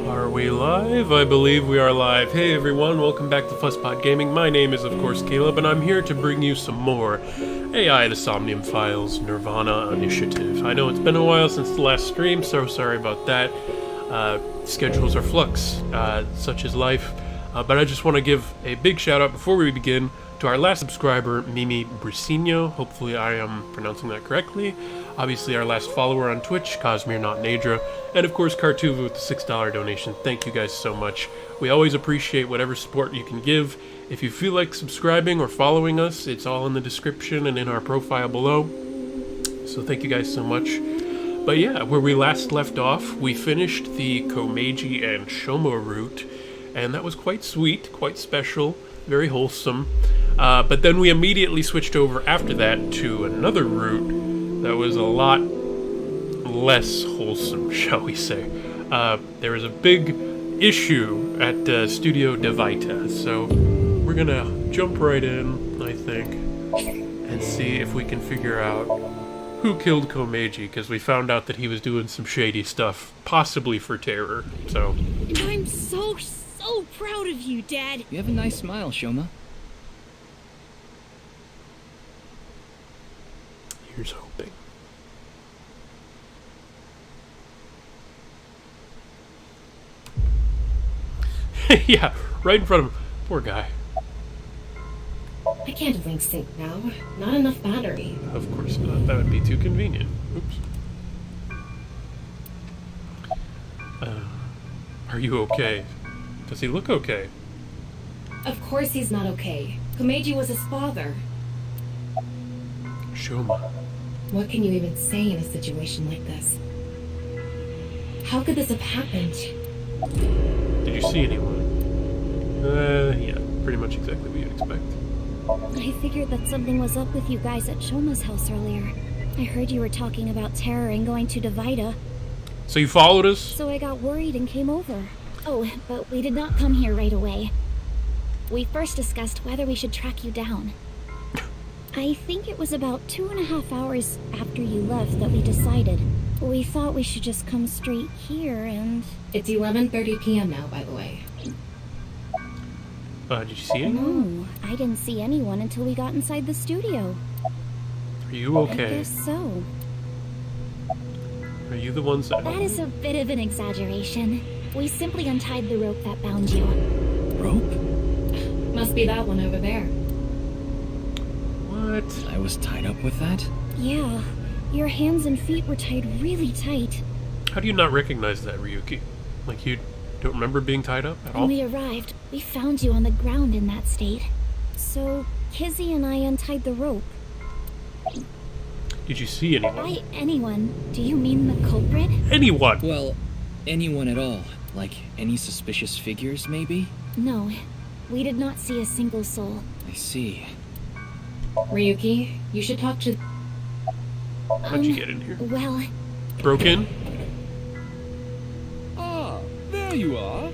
Are we live? I believe we are live. Hey everyone, welcome back to Fuzzpod Gaming. My name is of course Caleb, and I'm here to bring you some more AI the Somnium Files NirvanA initiative. I know it's been a while since the last stream, so sorry about that. Schedules are flux, such is life. But I just want to give a big shout out before we begin To our last subscriber, Mimi Brusino, hopefully I am pronouncing that correctly. Obviously our last follower on Twitch, Cosmere Not Nadra, and of course Cartuva with the $6 donation. Thank you guys so much. We always appreciate whatever support you can give. If you feel like subscribing or following us, it's all in the description and in our profile below. So thank you guys so much. But yeah, where we last left off, we finished the Komeji and Shoma Route, and that was quite sweet, quite special, very wholesome. But then we immediately switched over after that to another route that was a lot less wholesome, shall we say. There was a big issue at Studio Dvaita, so we're gonna jump right in, I think, and see if we can figure out who killed Komeji, because we found out that he was doing some shady stuff, possibly for terror, so... I'm so proud of you, Dad! You have a nice smile, Shoma. Here's hoping. Yeah, right in front of him. Poor guy. I can't link sync now. Not enough battery. Of course not. That would be too convenient. Oops. Are you okay? Does he look okay? Of course he's not okay. Komeji was his father. Shoma. What can you even say in a situation like this? How could this have happened? Did you see anyone? Yeah, pretty much exactly what you'd expect. I figured that something was up with you guys at Shoma's house earlier. I heard you were talking about terror and going to Dvaita. So you followed us? So I got worried and came over. Oh, but we did not come here right away. We first discussed whether we should track you down. I think it was about 2.5 hours after you left that we decided. We thought we should just come straight here and... It's 11:30 p.m. now, by the way. Did you see anyone? No, I didn't see anyone until we got inside the studio. Are you okay? I guess so. Are you the ones that... That is a bit of an exaggeration. We simply untied the rope that bound you. Rope? Must be that one over there. What? I was tied up with that? Yeah, your hands and feet were tied really tight. How do you not recognize that, Ryuki? Like, you don't remember being tied up at all? When we arrived, we found you on the ground in that state. So, Kizzy and I untied the rope. Did you see anyone? By anyone, do you mean the culprit? Anyone! Well, anyone at all. Like, any suspicious figures, maybe? No, we did not see a single soul. I see. Ryuki, you should talk to... How'd you get in here? Well... Broke in? Ah, there you are.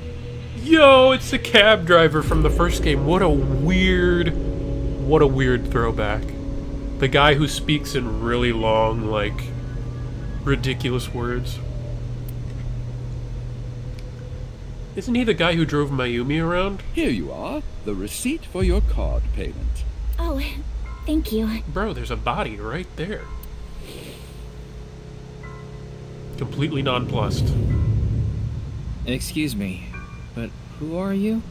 Yo, it's the cab driver from the first game. What a weird throwback. The guy who speaks in really long, like, ridiculous words. Isn't he the guy who drove Mayumi around? Here you are, the receipt for your card payment. Oh, thank you. Bro, there's a body right there. Completely nonplussed. Excuse me, but who are you?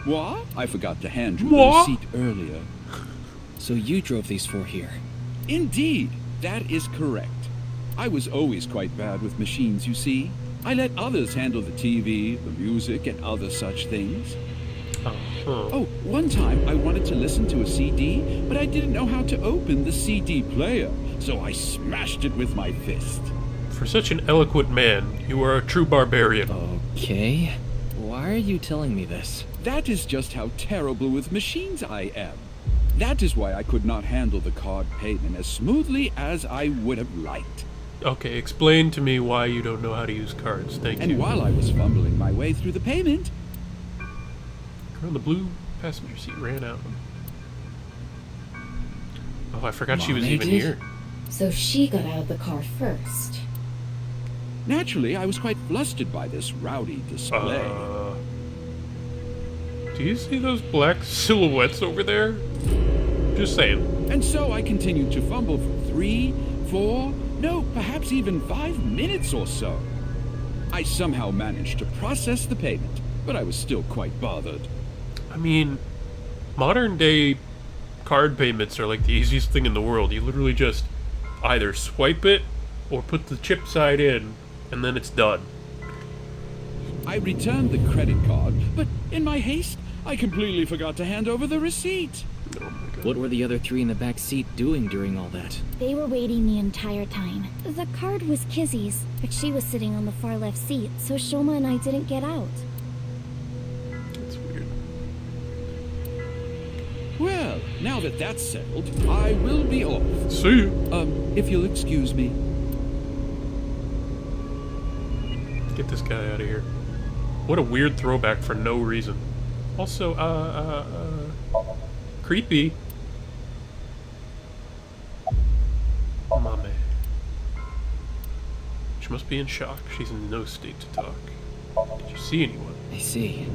What? I forgot to hand you What? the receipt earlier. So you drove these four here? Indeed, that is correct. I was always quite bad with machines, you see. I let others handle the TV, the music, and other such things. Oh, one time I wanted to listen to a CD, but I didn't know how to open the CD player, so I smashed it with my fist. For such an eloquent man, you are a true barbarian. Okay. Why are you telling me this? That is just how terrible with machines I am. That is why I could not handle the card payment as smoothly as I would have liked. Okay, explain to me why you don't know how to use cards. Thank you. And while I was fumbling my way through the payment... Girl in the blue passenger seat ran out. Oh, I forgot she was even Komeji? here. So she got out of the car first. Naturally, I was quite flustered by this rowdy display. Do you see those black silhouettes over there? Just saying. And so I continued to fumble for 3, 4, no, perhaps even 5 minutes or so. I somehow managed to process the payment, but I was still quite bothered. I mean, modern day card payments are like the easiest thing in the world. You literally just either swipe it or put the chip side in, and then it's done. I returned the credit card, but in my haste, I completely forgot to hand over the receipt. Oh my god. What were the other three in the back seat doing during all that? They were waiting the entire time. The card was Kizzy's, but she was sitting on the far left seat, so Shoma and I didn't get out. That's weird. Well, now that that's settled, I will be off. See you. If you'll excuse me. Get this guy out of here. What a weird throwback for no reason. Also, creepy. Mame. She must be in shock. She's in no state to talk. Did you see anyone? I see.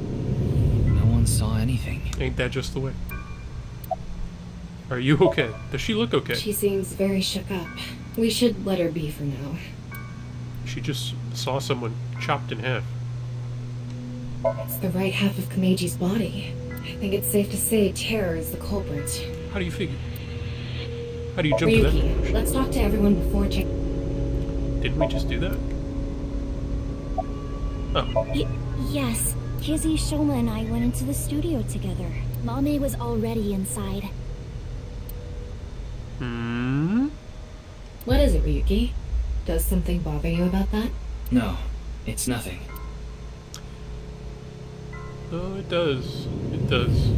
No one saw anything. Ain't that just the way? Are you okay? Does she look okay? She seems very shook up. We should let her be for now. She just saw someone chopped in half. It's the right half of Komeji's body. I think it's safe to say terror is the culprit. How do you figure? How do you jump to that Ryuki, conclusion? let's talk to everyone before check. Didn't we just do that? Oh. Yes, Kizzy, Shoma, and I went into the studio together. Mame was already inside. What is it, Ryuki? Does something bother you about that? No, it's nothing. Oh, it does. It does.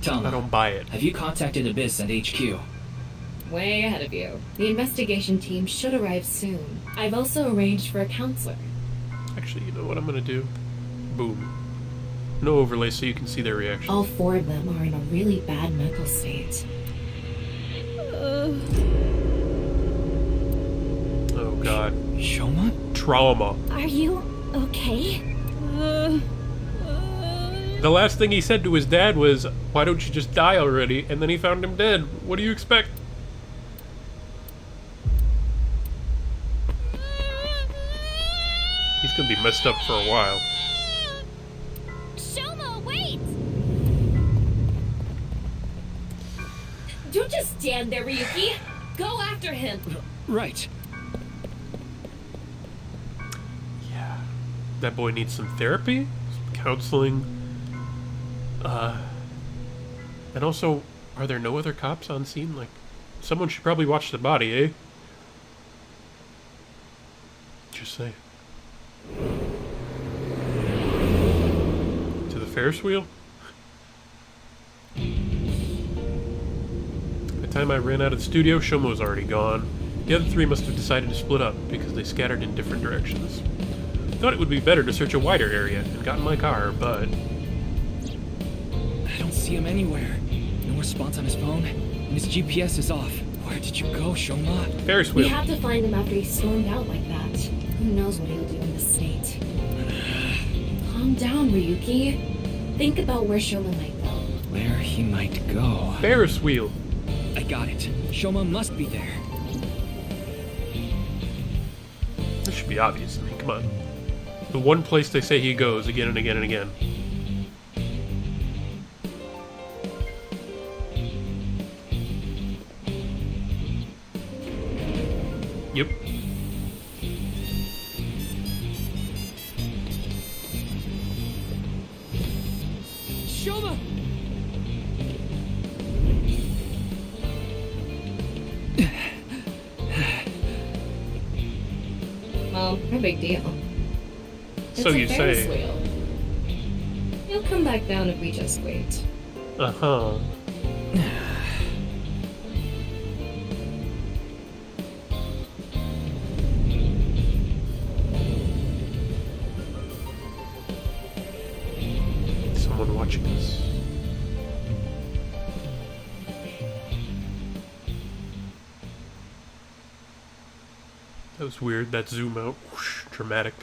Tom, I don't buy it. have you contacted Abyss and HQ? Way ahead of you. The investigation team should arrive soon. I've also arranged for a counselor. Actually, you know what I'm gonna do? Boom. No overlay so you can see their reaction. All 4 of them are in a really bad mental state. Oh god. Shoma? Trauma. Are you okay? The last thing he said to his dad was, "Why don't you just die already?" And then he found him dead. What do you expect? He's gonna be messed up for a while. Shoma, wait! Don't just stand there, Ryuki! Go after him! Right. Yeah. That boy needs some therapy, some counseling. And also, are there no other cops on scene? Like, someone should probably watch the body, eh? Just say. To the Ferris wheel? By the time I ran out of the studio, Shoma was already gone. The other 3 must have decided to split up because they scattered in different directions. Thought it would be better to search a wider area and got in my car, but I don't see him anywhere. No response on his phone, and his GPS is off. Where did you go, Shoma? Ferris We wheel. have to find him after he stormed out like that. Who knows what he'll do in this state. Calm down, Ryuki. Think about where Shoma might go. Where he might go. Ferris wheel. I got it. Shoma must be there. This should be obvious. I mean, come on. The one place they say he goes again and again and again. Yep. Shoma! Well, no big deal. So It's a you Ferris say. wheel. He'll come back down if we just wait. Uh-huh. Someone watching us. That was weird, that zoom out. Whoosh, dramatic.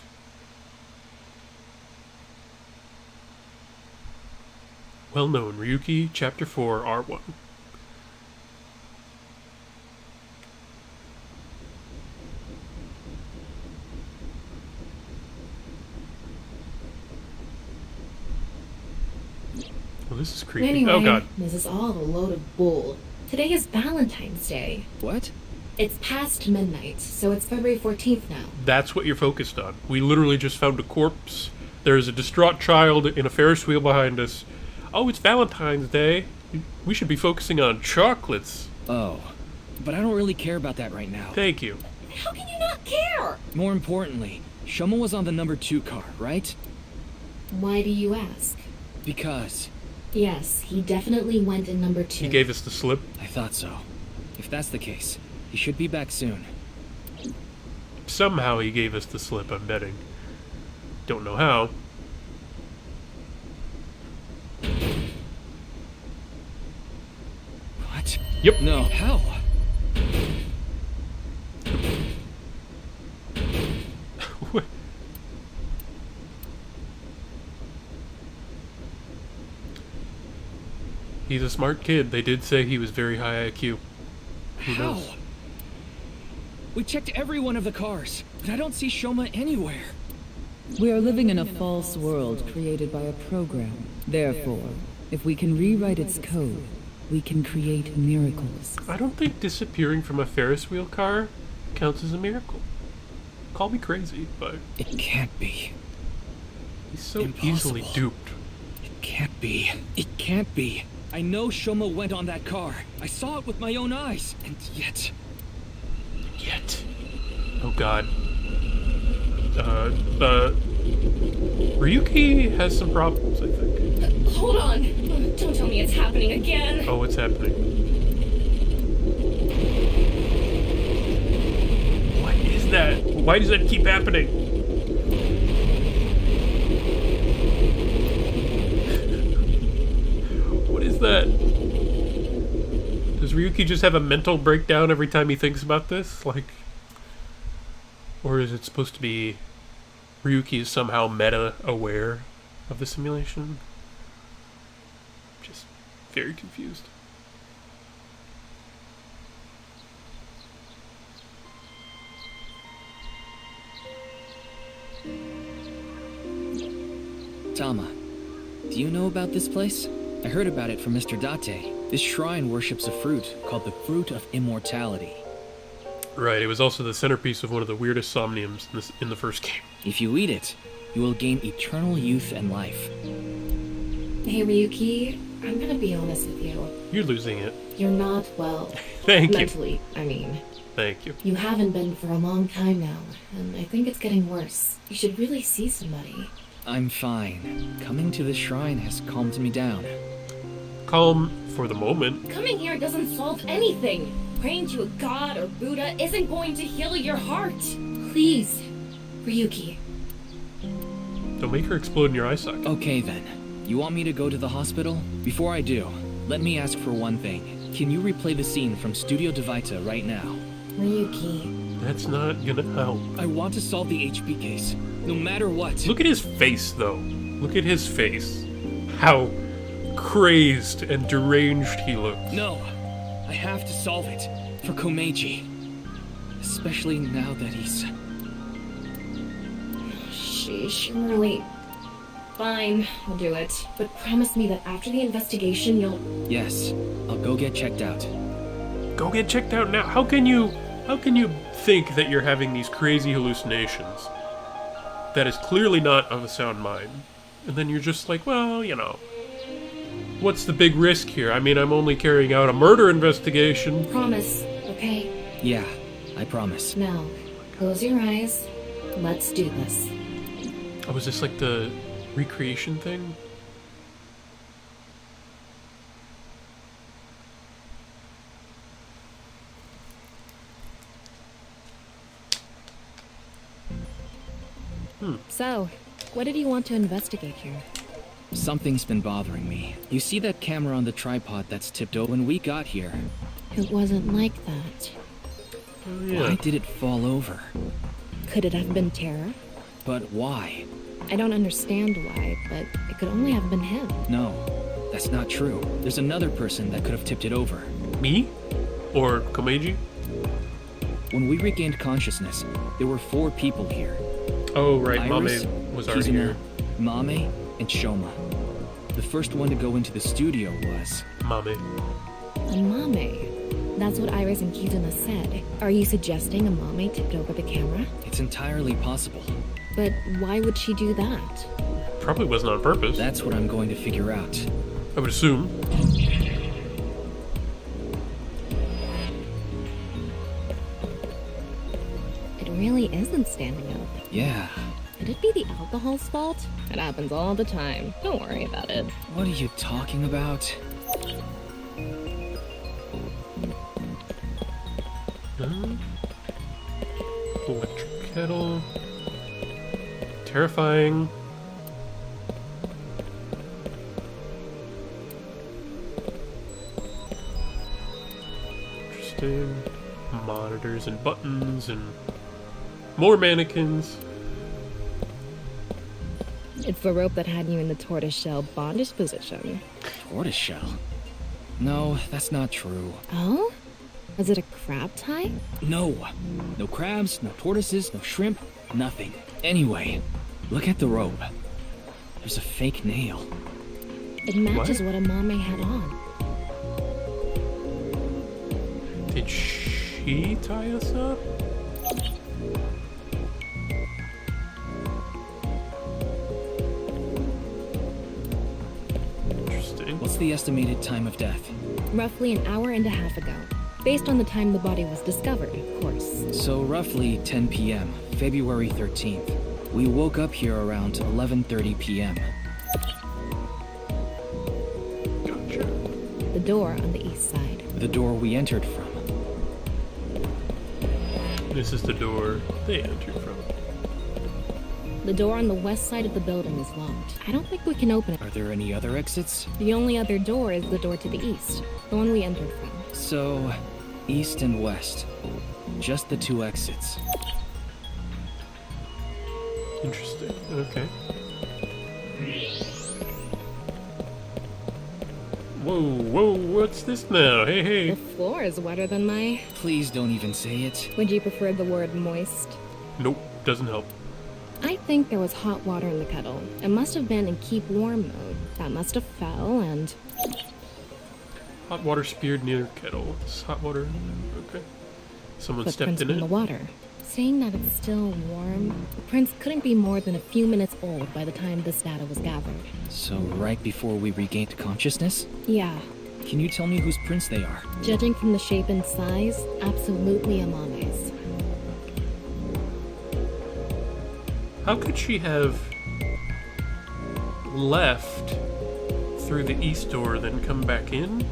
Well known, Ryuki, Chapter 4, R1. this is creepy. Anyway, Oh god. this is all a load of bull. Today is Valentine's Day. What? It's past midnight, so it's February 14th now. That's what you're focused on. We literally just found a corpse. There's a distraught child in a Ferris wheel behind us. Oh, it's Valentine's Day. We should be focusing on chocolates. Oh. But I don't really care about that right now. Thank you. How can you not care? More importantly, Shoma was on the number 2 car, right? Why do you ask? Because Yes, he definitely went in number 2. He gave us the slip. I thought so. If that's the case, he should be back soon. Somehow he gave us the slip, I'm betting. Don't know how. What? Yep. No, how? He's a smart kid. They did say he was very high IQ. Who How? knows? We checked every one of the cars, but I don't see Shoma anywhere. We are living in a false world created by a program. Therefore, if we can rewrite its code, we can create miracles. I don't think disappearing from a Ferris wheel car counts as a miracle. Call me crazy, but It can't be. he's so Impossible. easily duped. It can't be. It can't be. I know Shoma went on that car. I saw it with my own eyes. And yet... Yet. Oh god. Ryuki has some problems, I think. Hold on! Don't tell me it's happening again! Oh, what's happening? What is that? Why does that keep happening? What is that? Does Ryuki just have a mental breakdown every time he thinks about this? Like... Or is it supposed to be Ryuki is somehow meta-aware of the simulation? Just very confused. Tama, do you know about this place? I heard about it from Mr. Date. This shrine worships a fruit called the Fruit of Immortality. Right, it was also the centerpiece of one of the weirdest somniums in the first game. If you eat it, you will gain eternal youth and life. Hey Ryuki, I'm gonna be honest with you. You're losing it. You're not well. Thank you. Mentally, I mean. Thank you. You haven't been for a long time now, and I think it's getting worse. You should really see somebody. I'm fine. Coming to this shrine has calmed me down. Calm for the moment. Coming here doesn't solve anything. Praying to a god or Buddha isn't going to heal your heart. Please, Ryuki. Don't make her explode in your eye socket. Okay then. You want me to go to the hospital? Before I do, let me ask for one thing. Can you replay the scene from Studio Dvaita right now? Ryuki. That's not gonna help. I want to solve the HP case, no matter what. Look at his face, though. Look at his face. How crazed and deranged he looks. No, I have to solve it for Komeji. Especially now that he's... Sheesh, really. Fine, I'll do it. But promise me that after the investigation, you'll... Yes, I'll go get checked out. Go get checked out now. How can you think that you're having these crazy hallucinations that is clearly not of a sound mind? And then you're just like, well, you know, what's the big risk here? I mean, I'm only carrying out a murder investigation. Promise, okay? Yeah, I promise. Now, close your eyes. Let's do this. Oh, is this like the recreation thing? So, what did you want to investigate here? Something's been bothering me. You see that camera on the tripod that's tipped over? When we got here, It wasn't like that. Oh, yeah. why did it fall over? Could it have been Terra? But why? I don't understand why, but it could only have been him. No, that's not true. There's another person that could have tipped it over. Me? Or Komeji? When we regained consciousness, there were 4 people here. Oh, right. Iris, Mame was already Kizuna, here. Mame, and Shoma. The first one to go into the studio was... Mame. A mame. That's what Iris and Kizuna said. Are you suggesting a mame tipped over the camera? It's entirely possible. But why would she do that? Probably wasn't on purpose. That's what I'm going to figure out. I would assume. It really isn't standing up. Yeah. Could it be the alcohol's fault? It happens all the time. Don't worry about it. What are you talking about? Electric kettle. Terrifying. Interesting. Monitors and buttons and more mannequins. It's the rope that had you in the tortoiseshell bondage position. Tortoiseshell? No, that's not true. Oh? Was it a crab tie? No. No crabs, no tortoises, no shrimp, nothing. Anyway, look at the rope. There's a fake nail. It matches what a mame had on. Did she tie us up? Interesting. What's the estimated time of death? Roughly an hour and a half ago. Based on the time the body was discovered, of course. So roughly 10 p.m., February 13th. We woke up here around 11:30 p.m. Gotcha. The door on the east side. The door we entered from. This is the door they entered from. The door on the west side of the building is locked. I don't think we can open it. Are there any other exits? The only other door is the door to the east, the one we entered from. So, east and west. Just the two exits. Interesting. Okay. Whoa, whoa, what's this now? Hey, The hey. floor is wetter than my... Please don't even say it. Would you prefer the word moist? Nope, doesn't help. I think there was hot water in the kettle. It must have been in keep warm mode. That must have fell and... Hot water speared near kettle. It's hot water. Okay. Someone Footprints stepped in from it. the water. Saying that it's still warm, the prints couldn't be more than a few minutes old by the time this data was gathered. So right before we regained consciousness? Yeah, Can you tell me whose prints they are? judging from the shape and size, absolutely a mame's. How could she have left through the east door, then come back in?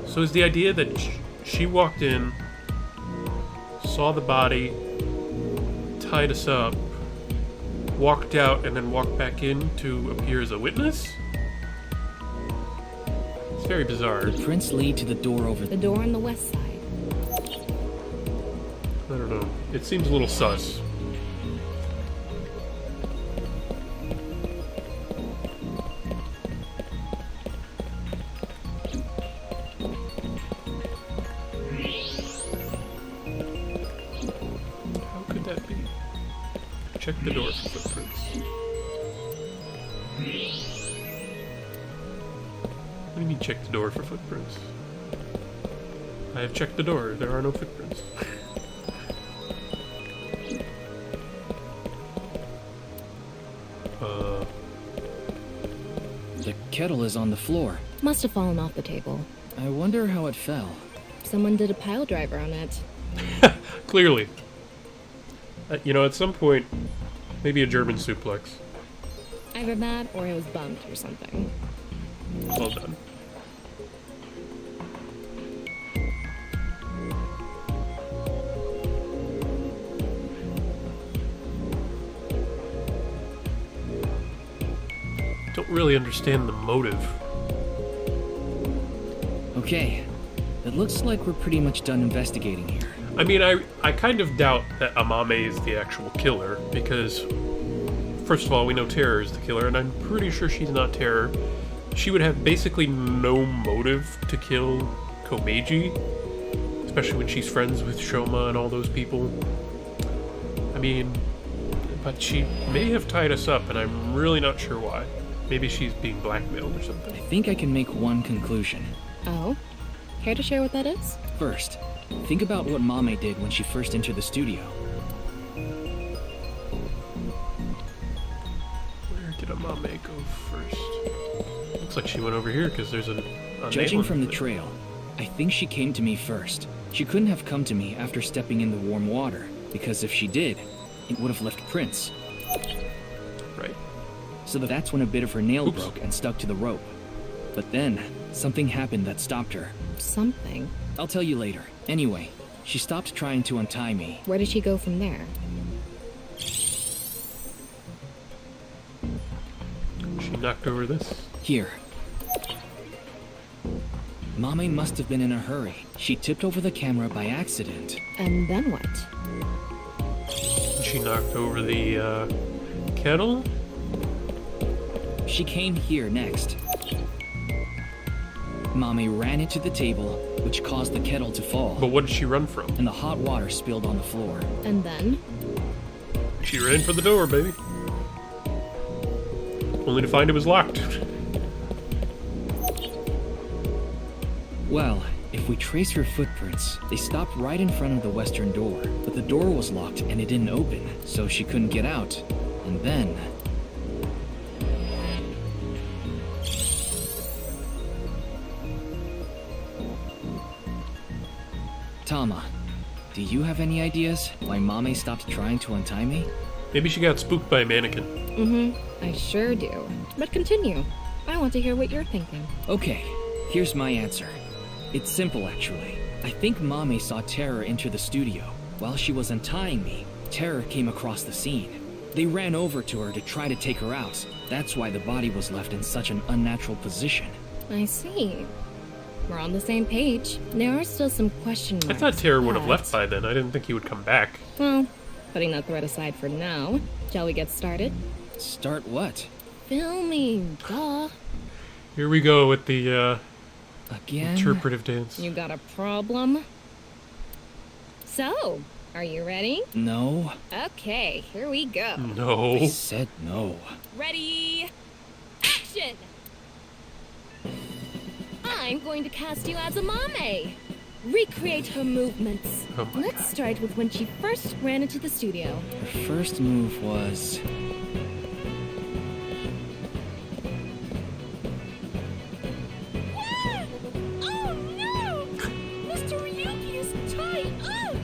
So is the idea that she walked in, saw the body, tied us up, walked out, and then walked back in to appear as a witness? It's very bizarre. The prints lead to the door over The door on the west side. I don't know. It seems a little sus. How could that be? Check the door for footprints. What do you mean check the door for footprints? I have checked the door. There are no footprints. The kettle is on the floor. Must have fallen off the table. I wonder how it fell. Someone did a pile driver on it. Clearly. You know, at some point, maybe a German suplex. Either that or it was bumped or something. Well done. Don't really understand the motive. Okay. It looks like we're pretty much done investigating here. I mean, I kind of doubt that Amame is the actual killer, because, first of all, we know Terror is the killer, and I'm pretty sure she's not Terror. She would have basically no motive to kill Komeji, especially when she's friends with Shoma and all those people. I mean, but she may have tied us up, and I'm really not sure why. Maybe she's being blackmailed or I something. think I can make one conclusion. Oh? Care to share what that is? First, think about what Mame did when she first entered the studio. Where did Amame go first? Looks like she went over here because there's a Judging nail from the there. trail, I think she came to me first. She couldn't have come to me after stepping in the warm water, because if she did, it would have left prints. Right. So that's when a bit of her nail Oops. broke and stuck to the rope. But then, something happened that stopped her. Something. I'll tell you later. Anyway, she stopped trying to untie me. Where did she go from there? She knocked over this. Here. Mame must have been in a hurry. She tipped over the camera by accident. And then what? She knocked over the kettle. She came here next. Mame ran into the table, which caused the kettle to fall, But what did she run from? and the hot water spilled on the floor. And then? She ran for the door, baby. Only to find it was locked. Well, if we trace her footprints, they stopped right in front of the western door, but the door was locked and it didn't open, so she couldn't get out. And then... Tama, do you have any ideas why Mame stopped trying to untie me? Maybe she got spooked by a mannequin. Mm-hmm. I sure do. But continue. I want to hear what you're thinking. Okay, here's my answer. It's simple, actually. I think Mame saw Terror enter the studio. While she was untying me, Terror came across the scene. They ran over to her to try to take her out. That's why the body was left in such an unnatural position. I see. We're on the same page. There are still some question I marks. thought Terror would have but- left by then. I didn't think he would come back. Well, putting that threat aside for now, shall we get started? Start what? Filming, duh. Here we go with the Again? interpretive dance. You got a problem? So, are you ready? No. Okay, here we go. I No. said no. Ready? Action! I'm going to cast you as a Mame. Recreate her movements. Oh my Let's start with when she first ran into the studio. Her first move was... Oh no! Mr. Ryuki is tied up!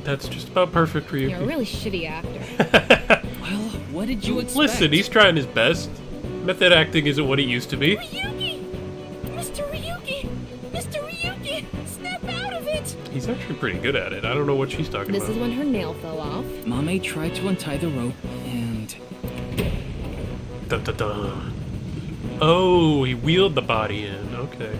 That's just about perfect for you. You're a really shitty actor. Well, what did you expect? Listen, he's trying his best. Method acting isn't what it used to be. Ryuki! Mr. Ryuki! Mr. Ryuki! Snap out of it! He's actually pretty good at it. I don't know what she's talking This about. is when her nail fell off. Mame tried to untie the rope, and... Dun, dun, dun. Oh, he wheeled the body in. Okay.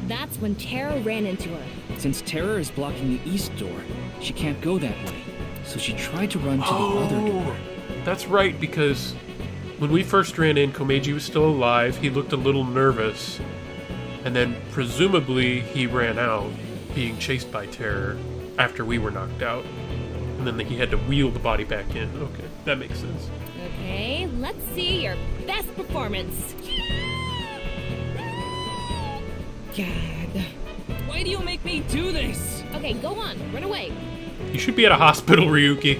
That's when Tara ran into her. Since Terror is blocking the east door, she can't go that way. So she tried to run to the other door. That's right, because when we first ran in, Komeji was still alive. He looked a little nervous. And then, presumably, he ran out, being chased by Terror after we were knocked out. And then he had to wheel the body back in. Okay, that makes sense. Okay, let's see your best performance. God. Why do you make me do this? Okay, go on, run away. You should be at a hospital, Ryuki.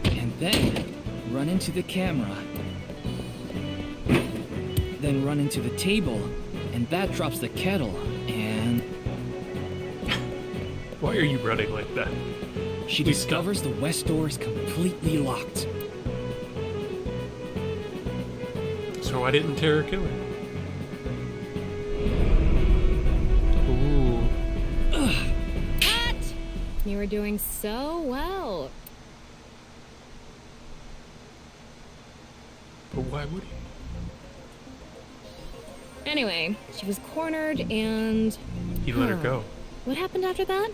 And then run into the camera. Then run into the table, and that drops the kettle, and Why are you running like that? she Please stop. discovers the west door is completely locked. So why didn't Terror kill her? Ooh. Cut! You were doing so well. But why would he? Anyway, she was cornered and... He let her go. What happened after that?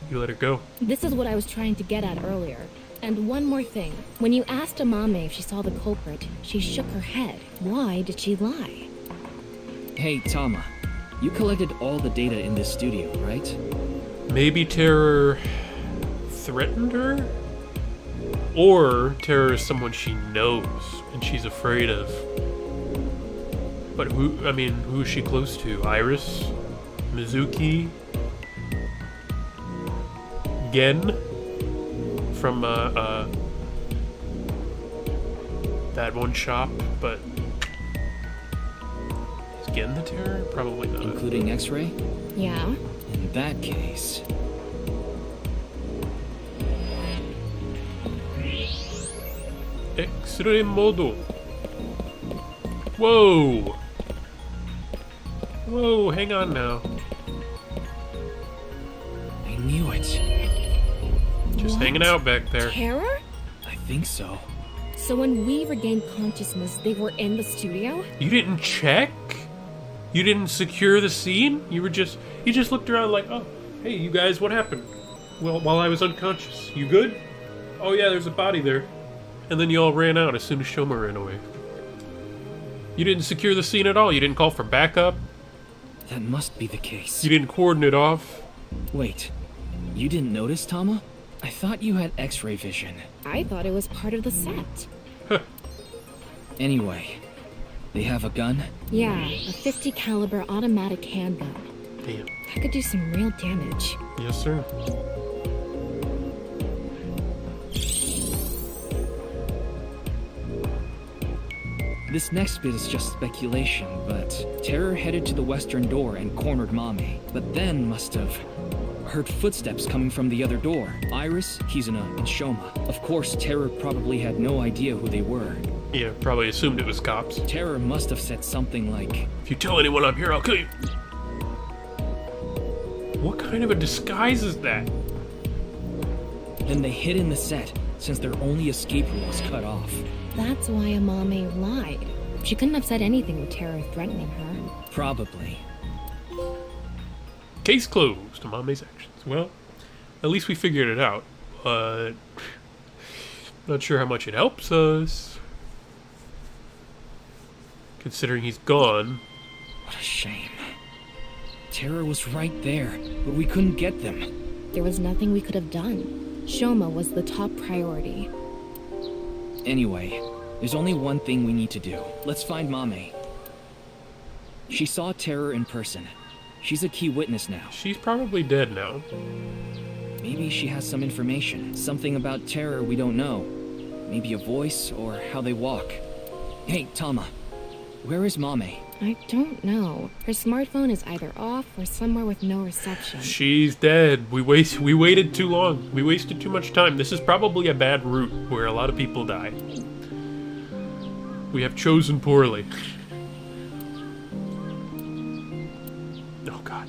He let her go. This is what I was trying to get at earlier. And one more thing. When you asked Amame if she saw the culprit, she shook her head. Why did she lie? Hey, Tama. You collected all the data in this studio, right? Maybe Terror threatened her? Or Terror is someone she knows and she's afraid of. But who is she close to? Iris? Mizuki? Gen? From, that one shop, but... Is Gen the Terror? Probably not. Including X-ray? Yeah. In that case... X-ray modo. Whoa! Whoa, hang on now. I knew it. Just What? hanging out back there. Terror? I think so. So when we regained consciousness, they were in the studio? You didn't check? You didn't secure the scene? You just looked around like, oh, hey, you guys, what happened? Well, while I was unconscious. You good? Oh yeah, there's a body there. And then you all ran out as soon as Shoma ran away. You didn't secure the scene at all? You didn't call for backup? That must be the case. You didn't cordon it off? Wait, you didn't notice, Tama? I thought you had X-ray vision. I thought it was part of the set. Anyway, they have a gun? Yeah, a 50 caliber automatic handgun. Damn. That could do some real damage. Yes, sir. This next bit is just speculation, but Terror headed to the western door and cornered Mame, but then must have heard footsteps coming from the other door. Iris, Kizuna, and Shoma. Of course, Terror probably had no idea who they were. Yeah, probably assumed it was cops. Terror must have said something like, If you tell anyone I'm here, I'll kill you. What kind of a disguise is that? then they hid in the set, since their only escape route was cut off. That's why Amame lied. She couldn't have said anything with Terror threatening her. Probably. Case closed. Amame's actions. Well, at least we figured it out. Not sure how much it helps us. Considering he's gone. What a shame. Terror was right there, but we couldn't get them. There was nothing we could have done. Shoma was the top priority. Anyway, there's only one thing we need to do. Let's find Mame. She saw Terror in person. She's a key witness now. She's probably dead now. Maybe she has some information. Something about Terror we don't know. Maybe a voice or how they walk. Hey, Tama. Where is Mame? I don't know. Her smartphone is either off or somewhere with no reception. She's dead. We waited too long. We wasted too much time. This is probably a bad route where a lot of people die. We have chosen poorly. Oh god.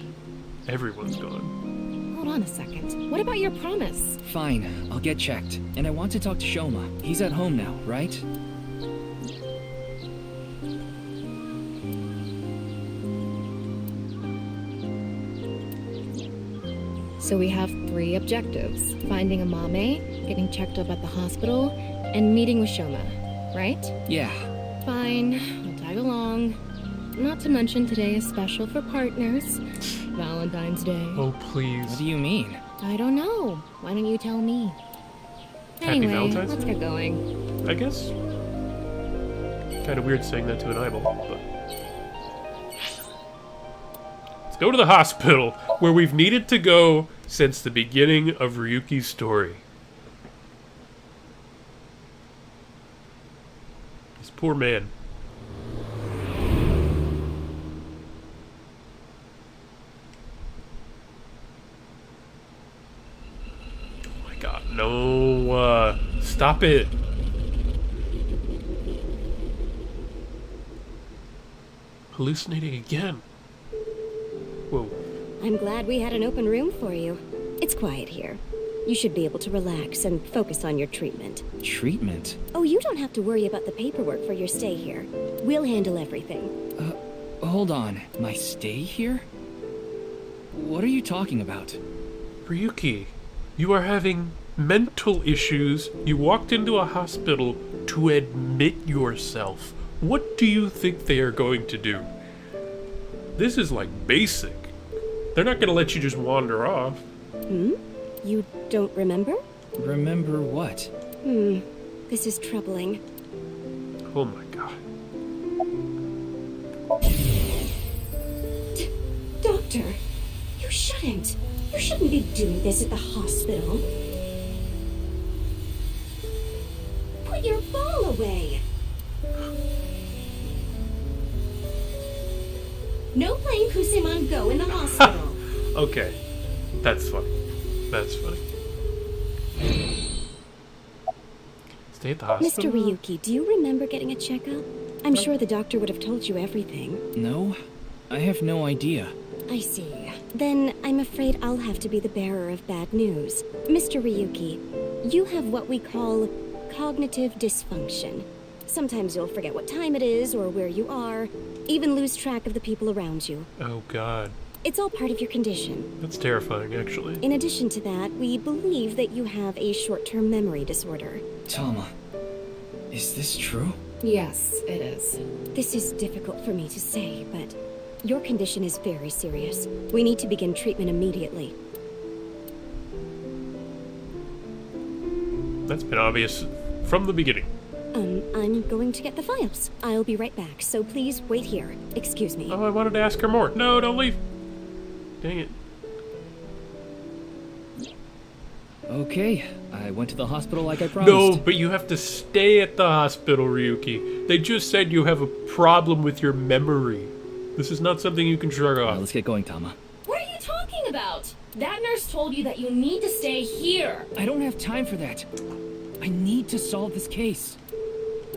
Everyone's gone. Hold on a second. What about your promise? Fine, I'll get checked. And I want to talk to Shoma. He's at home now, right? So we have 3 objectives. Finding Amame, getting checked up at the hospital, and meeting with Shoma, right? Yeah. Fine, I'll tag along. Not to mention today is special for partners. Valentine's Day. Oh, What please. do you mean? I don't know. Why don't you tell me? Happy Anyway, Valentine's let's Day? get going. I guess. Kind of weird saying that to an eyeball, but... Let's go to the hospital, where we've needed to go since the beginning of Ryuki's story. This poor man. Oh my god, no, stop it. Hallucinating again. Whoa. I'm glad we had an open room for you. It's quiet here. You should be able to relax and focus on your treatment. Treatment? Oh, you don't have to worry about the paperwork for your stay here. We'll handle everything. Hold on. My stay here? What are you talking about? Ryuki, you are having mental issues. You walked into a hospital to admit yourself. What do you think they are going to do? This is like basic. They're not going to let you just wander off. You don't remember? Remember what? This is troubling. Oh my god. Doctor, you shouldn't. You shouldn't be doing this at the hospital. Put your ball away. No playing Kuseman Go in the hospital. Okay. That's funny. That's funny. Stay at the hospital? Mr. Ryuki, do you remember getting a checkup? I'm sure the doctor would have told you everything. No, I have no idea. I see. Then I'm afraid I'll have to be the bearer of bad news. Mr. Ryuki, you have what we call cognitive dysfunction. Sometimes you'll forget what time it is or where you are, even lose track of the people around you. Oh god. It's all part of your condition. That's terrifying, actually. In addition to that, we believe that you have a short-term memory disorder. Tama, is this true? Yes, it is. This is difficult for me to say, but your condition is very serious. We need to begin treatment immediately. That's been obvious from the beginning. I'm going to get the files. I'll be right back, so please wait here. Excuse me. Oh, I wanted to ask her more. No, don't leave. Dang it. Okay, I went to the hospital like I promised. No, but you have to stay at the hospital, Ryuki. They just said you have a problem with your memory. This is not something you can shrug off. Let's get going, Tama. What are you talking about? That nurse told you that you need to stay here. I don't have time for that. I need to solve this case.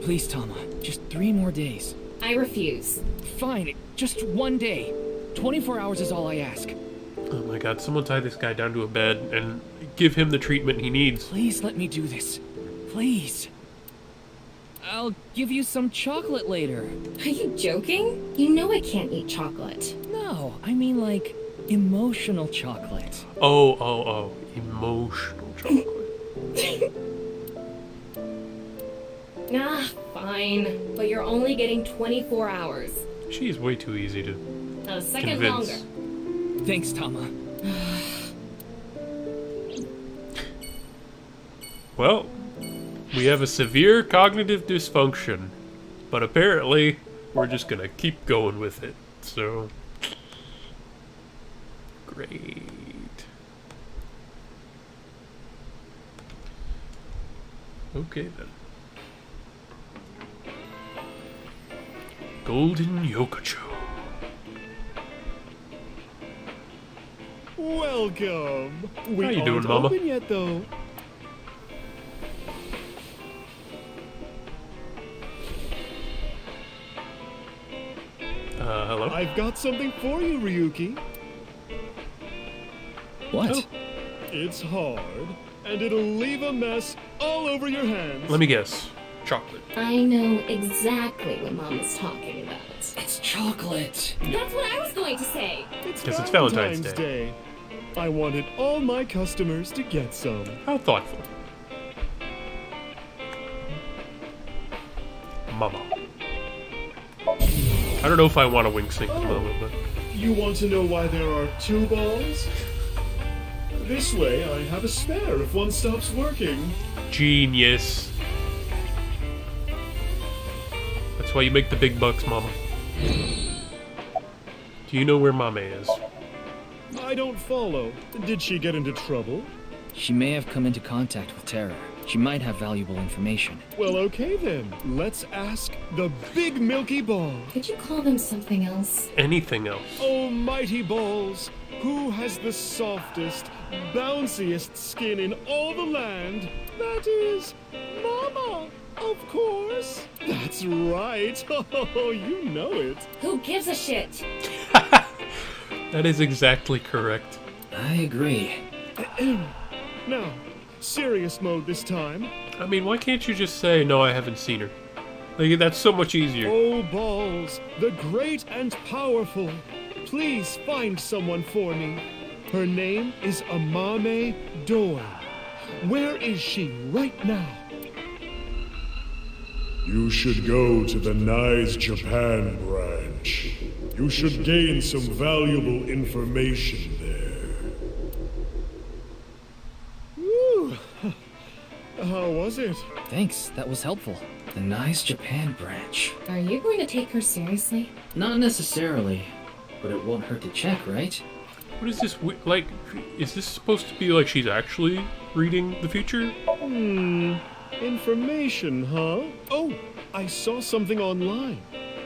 Please, Tama, just 3 more days. I refuse. Fine, just 1 day. 24 hours is all I ask. Oh my god, someone tie this guy down to a bed and give him the treatment he needs. Please let me do this. Please. I'll give you some chocolate later. Are you joking? You know I can't eat chocolate. No, I mean like emotional chocolate. Oh. Emotional chocolate. Fine. But you're only getting 24 hours. She's way too easy to Not a second convince. longer. Thanks, Tama. Well, we have a severe cognitive dysfunction, but apparently we're just gonna keep going with it, so... Great. Okay then. Golden Yokocho. Welcome. We How you aren't doing, Mama? open yet, though. Hello? I've got something for you, Ryuki. What? Oh. It's hard, and it'll leave a mess all over your hands. Let me guess. Chocolate. I know exactly what Mama's talking about. It's chocolate. That's what I was going to say. Guess it's Valentine's Day. I wanted all my customers to get some. How thoughtful. Mama. I don't know if I want to wink sync to Mama, but... You want to know why there are 2 balls? This way, I have a spare if one stops working. Genius. That's why you make the big bucks, Mama. Do you know where Mame is? I don't follow. Did she get into trouble? She may have come into contact with Terror. She might have valuable information. Well, okay then. Let's ask the Big Milky Ball. Could you call them something else? Anything else? Oh, mighty balls, who has the softest, bounciest skin in all the land? That is Mama, of course. That's right. Oh, you know it. Who gives a shit? That is exactly correct. I agree. Now, serious mode this time. I mean, why can't you just say, no, I haven't seen her? Like, that's so much easier. Oh, balls, the great and powerful. Please find someone for me. Her name is Amame Doi. Where is she right now? You should go to the Nice Japan branch. You should gain some valuable information there. Woo. How was it? Thanks, that was helpful. The Nice Japan branch. Are you going to take her seriously? Not necessarily, but it won't hurt to check, right? What is this? Like, is this supposed to be like she's actually reading the future? Information, huh? Oh, I saw something online.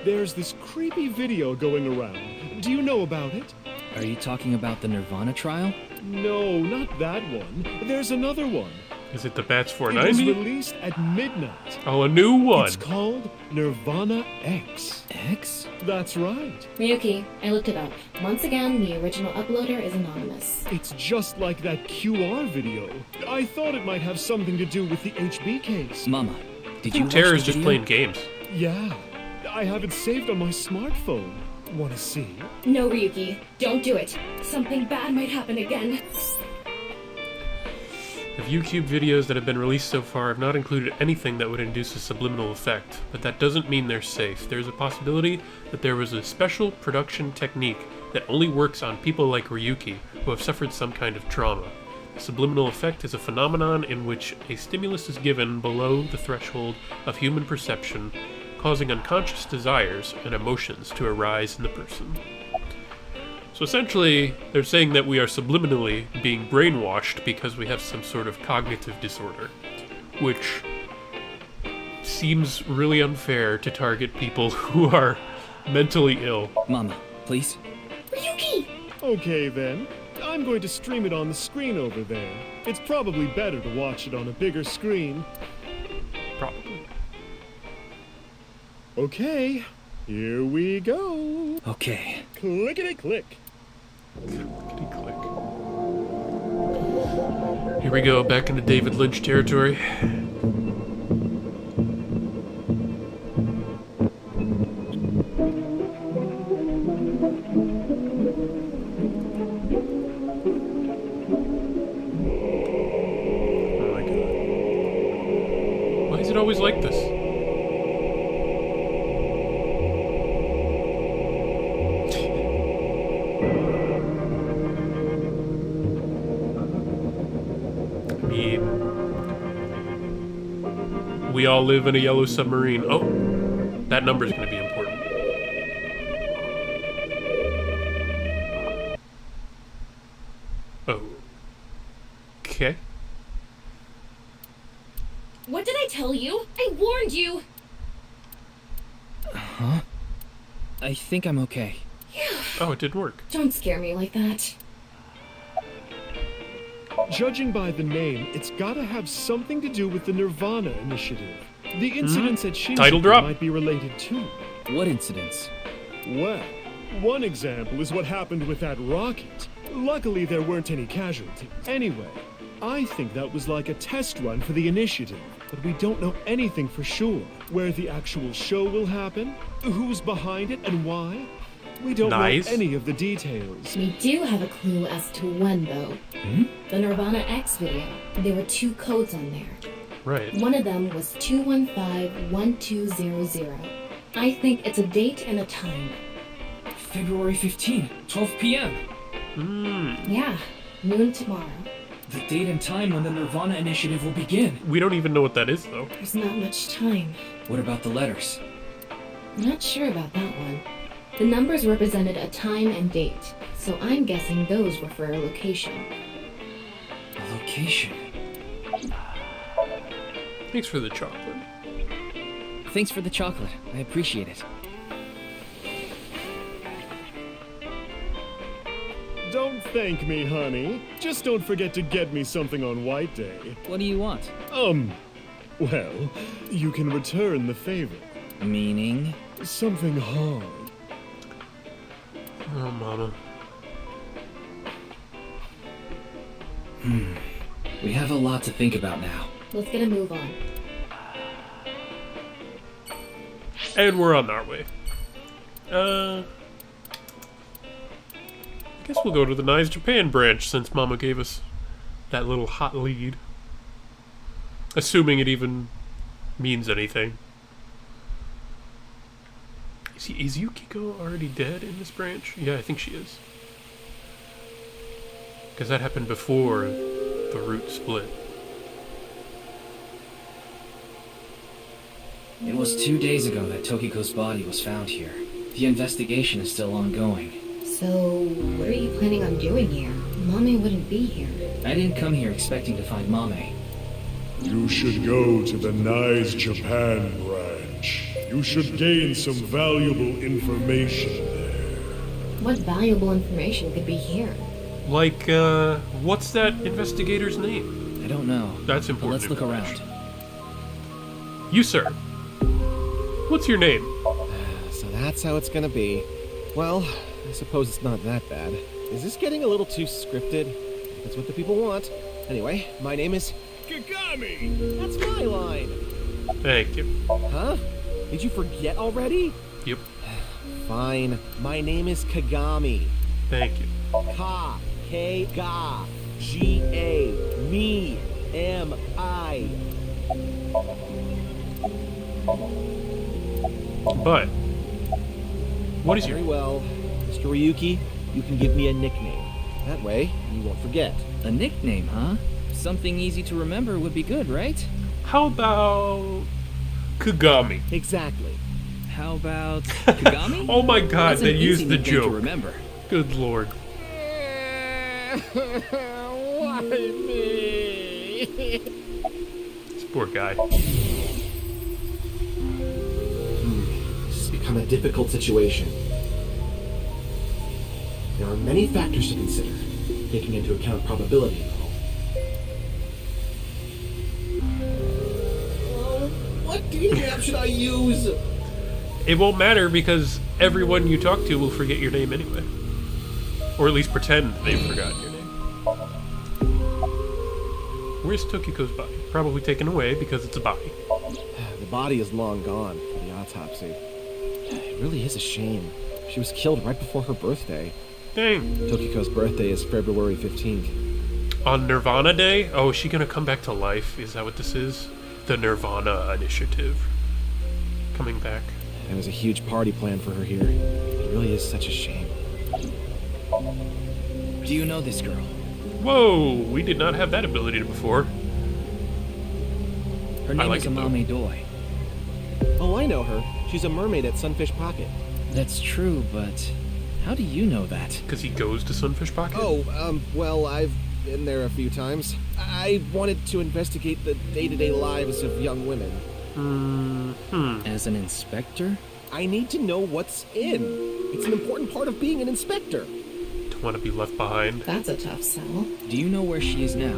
There's this creepy video going around. Do you know about it? Are you talking about the NirvanA trial? No, not that one. There's another one. Is it the Bats It was 490? released at midnight. Oh, a new one. It's called NirvanA X. X? That's right. Miyuki, I looked it up. Once again, the original uploader is anonymous. It's just like that QR video. I thought it might have something to do with the HB case. Mama, did you watch Tara's the just video? playing games. Yeah, I have it saved on my smartphone. Want to see? No, Ryuki, don't do it. Something bad might happen again. The ViewCube videos that have been released so far have not included anything that would induce a subliminal effect, but that doesn't mean they're safe. There's a possibility that there was a special production technique that only works on people like Ryuki, who have suffered some kind of trauma. The subliminal effect is a phenomenon in which a stimulus is given below the threshold of human perception, causing unconscious desires and emotions to arise in the person. So essentially, they're saying that we are subliminally being brainwashed because we have some sort of cognitive disorder, which seems really unfair to target people who are mentally ill. Mama, please. Ryuki! Okay then. I'm going to stream it on the screen over there. It's probably better to watch it on a bigger screen. Probably. Okay, here we go. Okay. Clickety-click. Clickety-click. Here we go, back into David Lynch territory. Oh my god. Why is it always like this? We all live in a yellow submarine. Oh, that number's going to be important. Oh. Okay. What did I tell you? I warned you! Huh? I think I'm okay. Oh, it didn't work. Don't scare me like that. Judging by the name, it's gotta have something to do with the NirvanA initiative. The incidents at Title Shinjuku drop. might be related too. What incidents? Well, one example is what happened with that rocket. Luckily, there weren't any casualties. Anyway, I think that was like a test run for the initiative, but we don't know anything for sure. Where the actual show will happen, who's behind it, and why. We don't Nice. know any of the details. We do have a clue as to when, though. The NirvanA X video. There were 2 codes on there. Right. One of them was 215-1200. I think it's a date and a time. February 15, 12 p.m. Yeah, noon tomorrow. The date and time when the NirvanA initiative will begin. We don't even know what that is, though. There's not much time. What about the letters? Not sure about that one. The numbers represented a time and date, so I'm guessing those were for a location. A location. Thanks for the chocolate. Thanks for the chocolate. I appreciate it. Don't thank me, honey. Just don't forget to get me something on White Day. What do you want? Well, you can return the favor. Meaning? Something hard. Oh, mama. We have a lot to think about now. Let's get a move on. And we're on our way. I guess we'll go to the Nice Japan branch since Mama gave us that little hot lead. Assuming it even means anything. Is Yukiko already dead in this branch? Yeah, I think she is. Because that happened before the route split. It was 2 days ago that Tokiko's body was found here. The investigation is still ongoing. So, what are you planning on doing here? Mame wouldn't be here. I didn't come here expecting to find Mame. You should go to the Nice Japan branch. You should gain some valuable information there. What valuable information could be here? Like, what's that investigator's name? I don't know. That's But important. let's look around. You, sir. What's your name? So that's how it's gonna be. Well, I suppose it's not that bad. Is this getting a little too scripted? That's what the people want. Anyway, my name is Kagami! That's my line! Thank you. Huh? Did you forget already? Yep. Fine. My name is Kagami. Thank you. K-Ga. G-A. Me. M-I. But, what is Very your... well. Mr. Ryuki, you can give me a nickname. That way, you won't forget. A nickname, huh? Something easy to remember would be good, right? How about... Kagami? Exactly. How about Kagami? Oh my god, That's an they easy used the nickname joke. to remember. Good lord. Why me? This poor guy. This has become a difficult situation. There are many factors to consider, taking into account probability and all. What dating app should I use? It won't matter because everyone you talk to will forget your name anyway. Or at least pretend they've forgotten your name. Where's Tokiko's body? Probably taken away because it's a body. The body is long gone for the autopsy. It really is a shame. She was killed right before her birthday. Dang. Tokiko's birthday is February 15th. On NirvanA Day? Oh, is she gonna come back to life? Is that what this is? The NirvanA initiative. Coming back. There was a huge party planned for her here. It really is such a shame. Do you know this girl? Whoa, we did not have that ability before. Her name like is it, though. Amame Doi. Oh, I know her. She's a mermaid at Sunfish Pocket. That's true, but how do you know that? Because he goes to Sunfish Pocket? Oh, well, I've been there a few times. I wanted to investigate the day-to-day lives of young women. As an inspector? I need to know what's in. It's an important part of being an inspector. Don't want to be left behind. That's a tough sell. Do you know where she is now?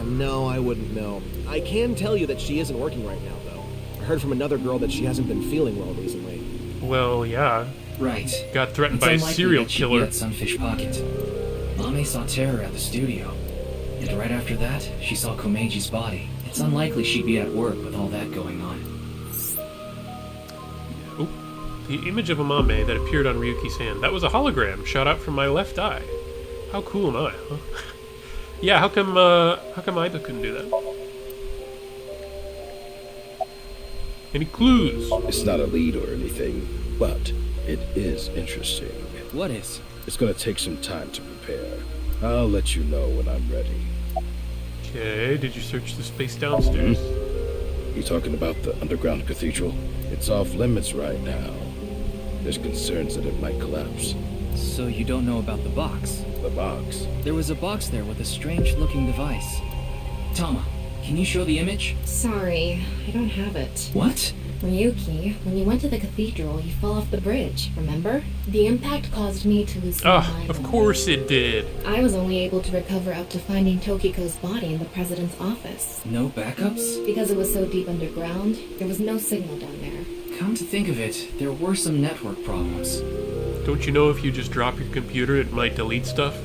No, I wouldn't know. I can tell you that she isn't working right now, though. I heard from another girl that she hasn't been feeling well recently. Well, yeah. Right. Got threatened It's by a unlikely serial that she'd be killer. at Sunfish Pocket. Mame saw Terror at the studio. And right after that, she saw Komeji's body. It's unlikely she'd be at work with all that going on. Oh, the image of Amame that appeared on Ryuki's hand. That was a hologram shot out from my left eye. How cool am I, huh? Yeah, how come Aiba couldn't do that? Any clues? It's not a lead or anything, but it is interesting. What is? It's gonna take some time to prepare. I'll let you know when I'm ready. Okay, did you search the space downstairs? You talking about the underground cathedral? It's off limits right now. There's concerns that it might collapse. So you don't know about the box? The box? There was a box there with a strange-looking device. Tama, can you show the image? Sorry, I don't have it. What? Ryuki, when you went to the cathedral, you fell off the bridge, remember? The impact caused me to lose my mind. Of course it did. I was only able to recover up to finding Tokiko's body in the president's office. No backups? Because it was so deep underground, there was no signal down there. Come to think of it, there were some network problems. Don't you know if you just drop your computer, it might delete stuff?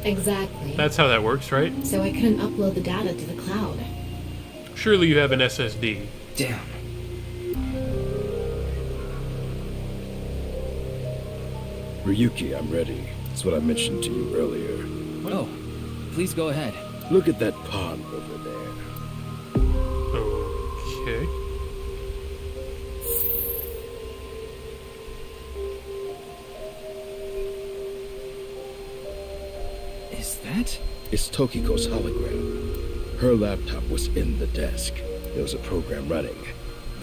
Exactly. That's how that works, right? So I couldn't upload the data to the cloud. Surely you have an SSD. Damn. Ryuki, I'm ready. That's what I mentioned to you earlier. Oh, please go ahead. Look at that pond over there. Okay. Is that? It's Tokiko's hologram. Her laptop was in the desk. There was a program running.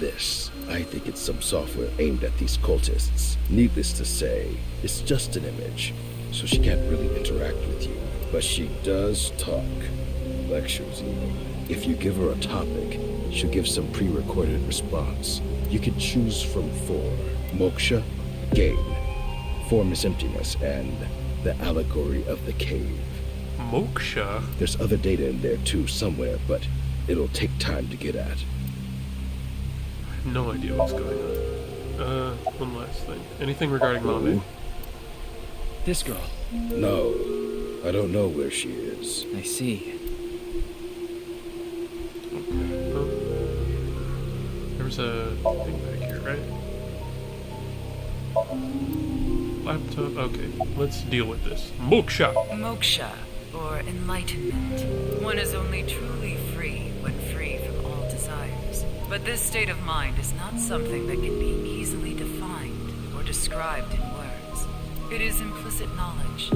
this. I think it's some software aimed at these cultists. Needless to say, it's just an image, so she can't really interact with you. But she does talk. Lectures even. If you give her a topic, she'll give some pre-recorded response. You can choose from 4. Moksha, gain. Form is emptiness, and the allegory of the cave. Moksha? There's other data in there too somewhere, but it'll take time to get at. I have no idea what's going on. One last thing. Anything regarding Mame? This girl. No, I don't know where she is. I see. Okay, well, there's a thing back here, right? Laptop, okay, let's deal with this. Moksha! Moksha, or enlightenment. One is only truly free when free from all desires. But this state of mind is not something that can be easily defined or described in words. It is implicit knowledge.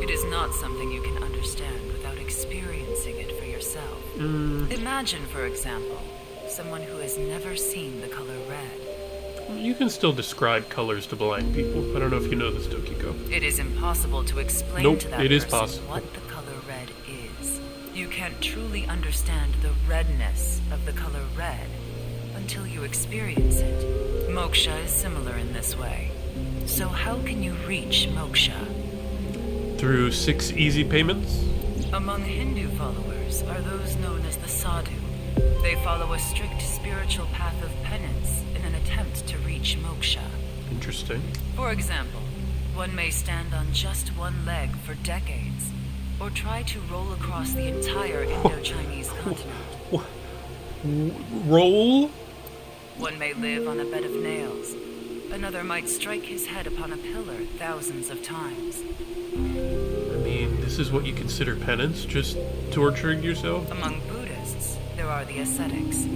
It is not something you can understand without experiencing it for yourself. Imagine, for example, someone who has never seen the color red. You can still describe colors to blind people. I don't know if you know this, Tokiko. It is impossible to explain to that it is person possible. what the color red is. You can't truly understand the redness of the color red until you experience it. Moksha is similar in this way. So how can you reach moksha? Through 6 easy payments? Among Hindu followers are those known as the sadhu. They follow a strict spiritual path of penance in an attempt to reach moksha. Interesting. For example, one may stand on just one leg for decades, or try to roll across the entire Indo-Chinese continent. Roll? One may live on a bed of nails. Another might strike his head upon a pillar thousands of times. I mean, this is what you consider penance? Just torturing yourself? Among Buddhists, there are the ascetics.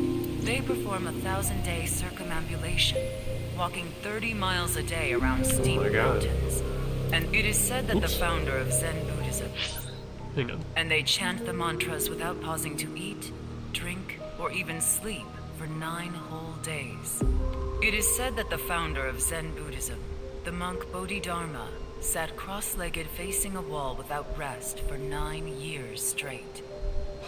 They perform a 1,000-day circumambulation, walking 30 miles a day around steep mountains. And it is said that the founder of Zen Buddhism. Hang on. And they chant the mantras without pausing to eat, drink, or even sleep for 9 whole days. It is said that the founder of Zen Buddhism, the monk Bodhidharma, sat cross-legged facing a wall without rest for 9 years straight.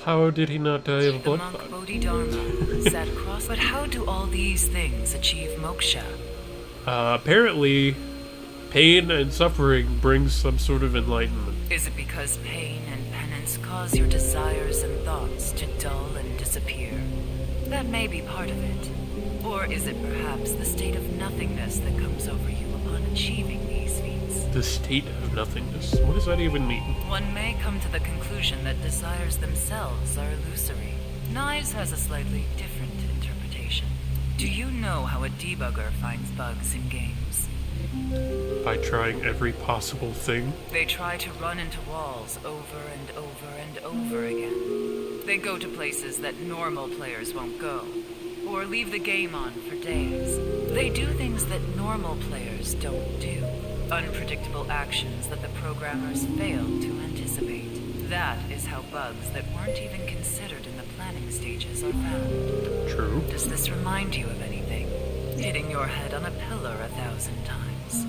How did he not die of blood The monk clot? Bodhidharma sat cross. But how do all these things achieve moksha? Apparently, pain and suffering brings some sort of enlightenment. Is it because pain and penance cause your desires and thoughts to dull and disappear? That may be part of it. Or is it perhaps the state of nothingness that comes over you upon achieving these feats? The state of nothingness. What does that even mean? One may come to the conclusion that desires themselves are illusory. Knives has a slightly different interpretation. Do you know how a debugger finds bugs in games? By trying every possible thing? They try to run into walls over and over and over again. They go to places that normal players won't go, or leave the game on for days. They do things that normal players don't do. Unpredictable actions that the programmers failed to anticipate. That is how bugs that weren't even considered in the planning stages are found. True. Does this remind you of anything? Hitting your head on a pillar 1,000 times.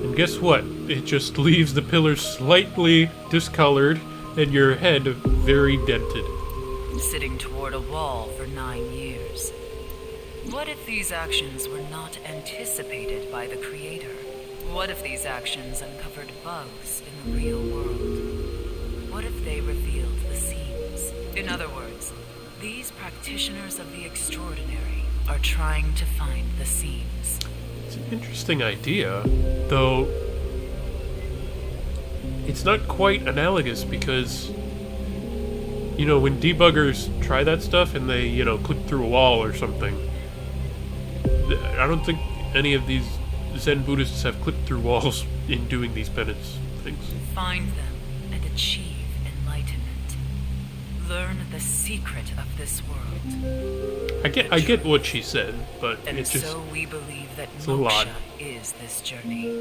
And guess what? It just leaves the pillar slightly discolored and your head very dented. Sitting toward a wall for 9 years. What if these actions were not anticipated by the creator? What if these actions uncovered bugs in the real world? What if they revealed the seams? In other words, these practitioners of the extraordinary are trying to find the seams. It's an interesting idea, though it's not quite analogous because, you know, when debuggers try that stuff and they, you know, click through a wall or something, I don't think any of these Zen Buddhists have clipped through walls in doing these penance things. Find them and achieve enlightenment. Learn the secret of this world. I get what she said, but And it's just, so we believe that it's a lot. moksha is this journey.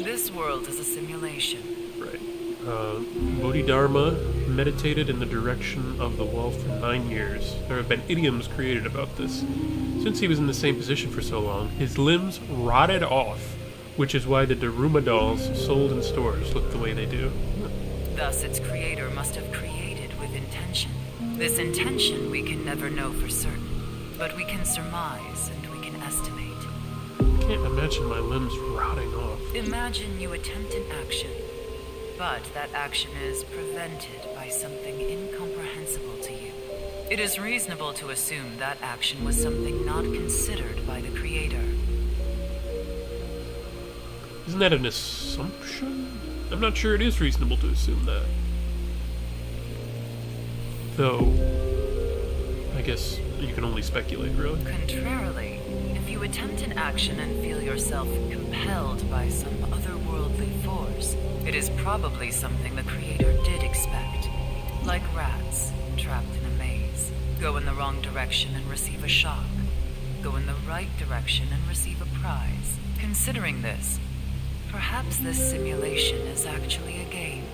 This world is a simulation. Right. Bodhidharma meditated in the direction of the wall for 9 years. There have been idioms created about this. Since he was in the same position for so long, his limbs rotted off, which is why the Daruma dolls sold in stores look the way they do. Thus, its creator must have created with intention. This intention we can never know for certain, but we can surmise and we can estimate. I can't imagine my limbs rotting off. Imagine you attempt an action, but that action is prevented by something incomprehensible to you. It is reasonable to assume that action was something not considered by the creator. Isn't that an assumption? I'm not sure it is reasonable to assume that. Though, I guess you can only speculate, really. Contrarily, if you attempt an action and feel yourself compelled by some otherworldly force, it is probably something the creator did expect. Like rats, trapped in a maze. Go in the wrong direction and receive a shock. Go in the right direction and receive a prize. Considering this, perhaps this simulation is actually a game.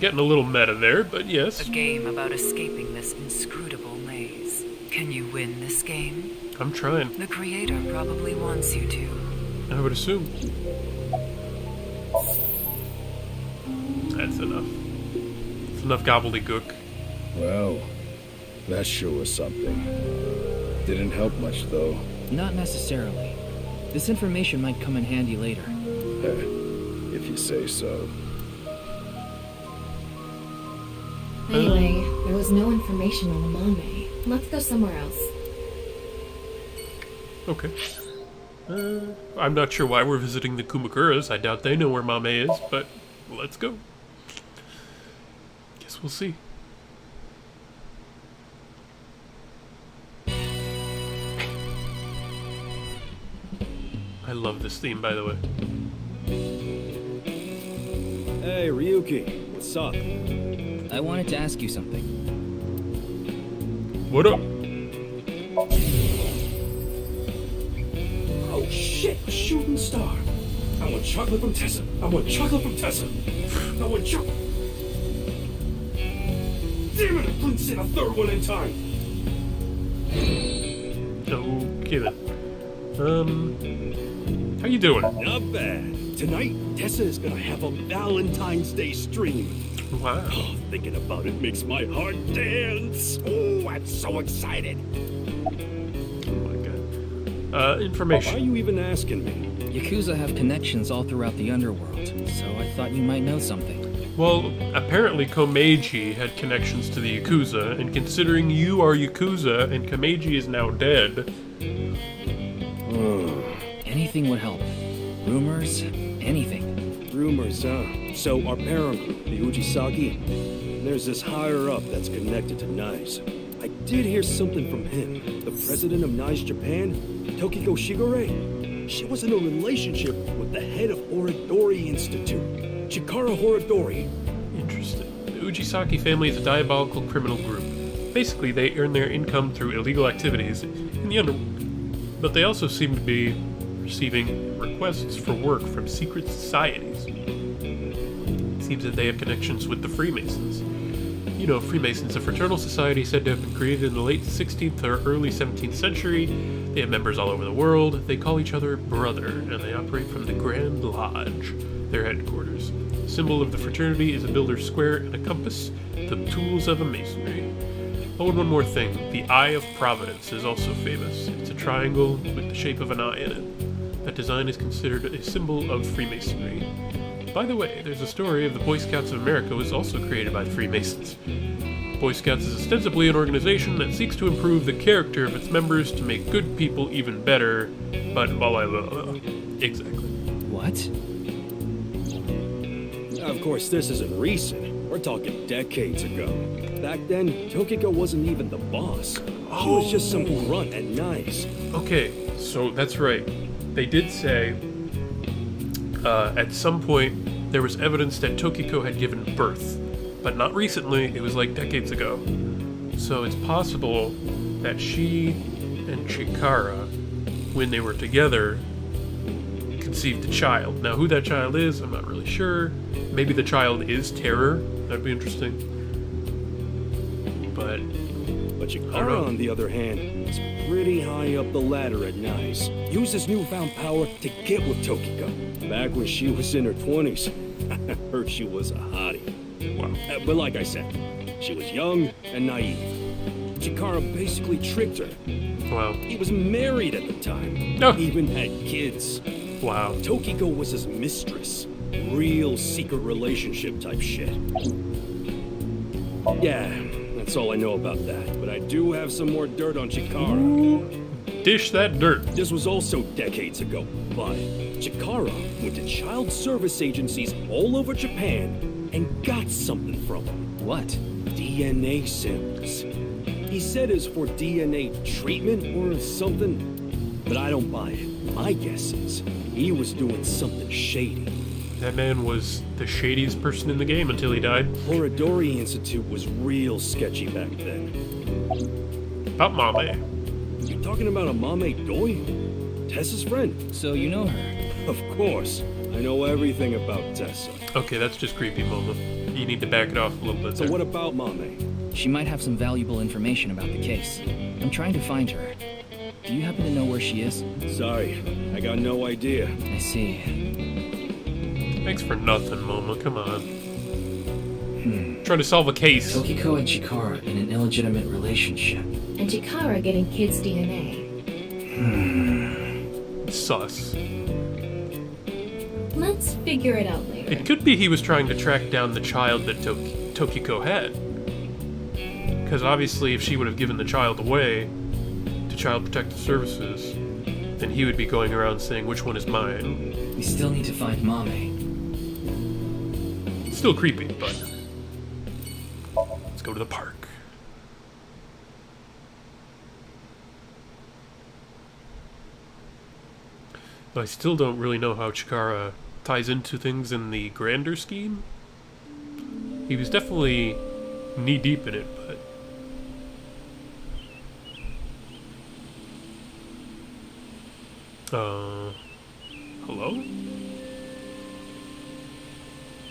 Getting a little meta there, but yes. A game about escaping this inscrutable maze. Can you win this game? I'm trying. The creator probably wants you to. I would assume. That's enough. It's enough gobbledygook. Well, that sure was something. Didn't help much, though. Not necessarily. This information might come in handy later. If you say so. Anyway, there was no information on the Mame. Let's go somewhere else. Okay. I'm not sure why we're visiting the Kumakuras. I doubt they know where Mame is, but let's go. Guess we'll see. I love this theme, by the way. Hey, Ryuki, what's up? I wanted to ask you something. What up? Oh shit, a shooting star. I want chocolate from Tessa. I want chocolate from Tessa. I want chocolate. Damn it, I couldn't send a third one in time. Okay then. How you doing? Not bad. Tonight, Tessa is gonna have a Valentine's Day stream. Wow. Oh, thinking about it makes my heart dance. Oh, I'm so excited. Oh my god. Information. Why are you even asking me? Yakuza have connections all throughout the underworld, so I thought you might know something. Well, apparently Komeji had connections to the Yakuza, and considering you are Yakuza and Komeji is now dead... Anything would help. Rumors, anything. Rumors, huh? So our parent group, the Ujisaki, there's this higher up that's connected to Nice. I did hear something from him. The president of Nice Japan, Tokiko Shigure. She was in a relationship with the head of Horodori Institute, Chikara Horodori. Interesting. The Ujisaki family is a diabolical criminal group. Basically, they earn their income through illegal activities in the underworld. But they also seem to be receiving requests for work from secret societies. It seems that they have connections with the Freemasons. You know, Freemasons, a fraternal society said to have been created in the late 16th or early 17th century. They have members all over the world. They call each other brother, and they operate from the Grand Lodge, their headquarters. The symbol of the fraternity is a builder's square and a compass, the tools of a masonry. Oh, and one more thing. The Eye of Providence is also famous. It's a triangle with the shape of an eye in it. That design is considered a symbol of Freemasonry. By the way, there's a story of the Boy Scouts of America was also created by the Freemasons. Boy Scouts is ostensibly an organization that seeks to improve the character of its members to make good people even better, but blah blah blah. Exactly. What? Of course, this isn't recent. We're talking decades ago. Back then, Tokiko wasn't even the boss. She was just some grunt at Nice. Okay, so that's right. They did say at some point there was evidence that Tokiko had given birth, but not recently. It was like decades ago. So it's possible that she and Chikara, when they were together, conceived a child. Now, who that child is, I'm not really sure. Maybe the child is Terror. That'd be interesting. But Chikara, on the other hand, is pretty high up the ladder at NICE. Used his newfound power to get with Tokiko. Back when she was in her 20s, I heard she was a hottie. Wow. But like I said, she was young and naive. Chikara basically tricked her. Wow. He was married at the time. No. Even had kids. Wow. Tokiko was his mistress. Real secret relationship type shit. Yeah, that's all I know about that. But I do have some more dirt on Chikara. Ooh, dish that dirt. This was also decades ago, but Chikara went to child service agencies all over Japan and got something from them. What? DNA samples. He said it's for DNA treatment or something, but I don't buy it. My guess is he was doing something shady. That man was the shadiest person in the game until he died. Horadori Institute was real sketchy back then. About Mame. You talking about a Mame Doi? Tessa's friend? So you know her? Of course. I know everything about Tessa. Okay, that's just creepy, Momo. You need to back it off a little bit So there. what about Mame? She might have some valuable information about the case. I'm trying to find her. Do you happen to know where she is? Sorry, I got no idea. I see. Thanks for nothing, Momo. Come on. Trying to solve a case. Tokiko and Chikara in an illegitimate relationship. And Chikara getting kids' DNA. Sus. Let's figure it out later. It could be he was trying to track down the child that Tokiko had. Because obviously if she would have given the child away to Child Protective Services, then he would be going around saying which one is mine. We still need to find Mame. Still creepy, but let's go to the park. But I still don't really know how Chikara ties into things in the grander scheme. He was definitely knee-deep in it, but... hello?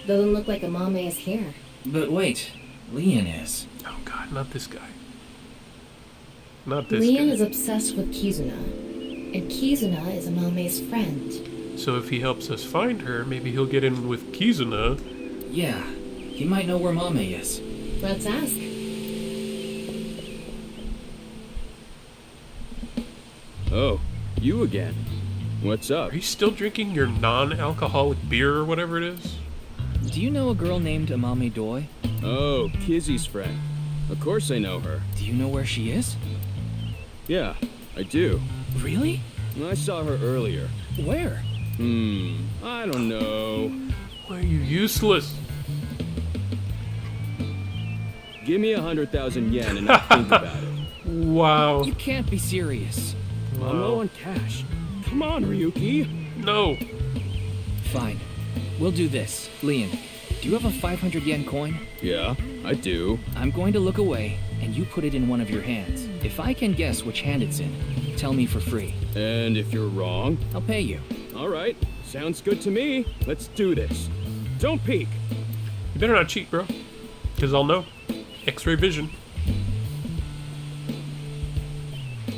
Doesn't look like a Mame is here. But wait, Leon is. Oh god, not this guy. Not this Leon guy. is obsessed with Kizuna, and Kizuna is a Mame's friend. So if he helps us find her, maybe he'll get in with Kizuna. Yeah, he might know where Mame is. Let's ask. Oh, you again. What's up? Are you still drinking your non-alcoholic beer or whatever it is? Do you know a girl named Amame Doi? Oh, Kizzy's friend. Of course I know her. Do you know where she is? Yeah, I do. Really? I saw her earlier. Where? I don't know. Why are you useless? Give me 100,000 yen and I'll think about it. Wow. You can't be serious. Wow. I'm low on cash. Come on, Ryuki. No. Fine. We'll do this. Leon, do you have a 500 yen coin? Yeah, I do. I'm going to look away, and you put it in one of your hands. If I can guess which hand it's in, tell me for free. And if you're wrong? I'll pay you. All right, sounds good to me. Let's do this. Don't peek. You better not cheat, bro. Because I'll know. X-ray vision.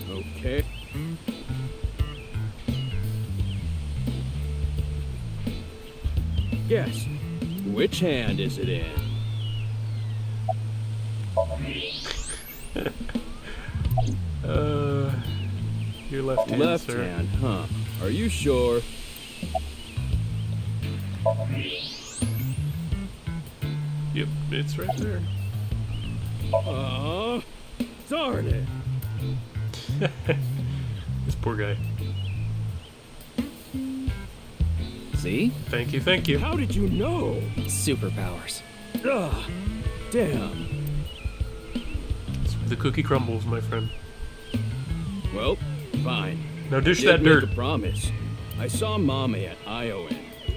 Okay. Guess. Which hand is it in? Your left hand, Left sir. hand, huh? Are you sure? Yep, it's right there. Darn it. This poor guy. See? Thank you, thank you. How did you know? Superpowers. Ugh. Damn. It's where the cookie crumbles, my friend. Well, fine. Now dish Did that make dirt. a promise. I saw Mame at ION.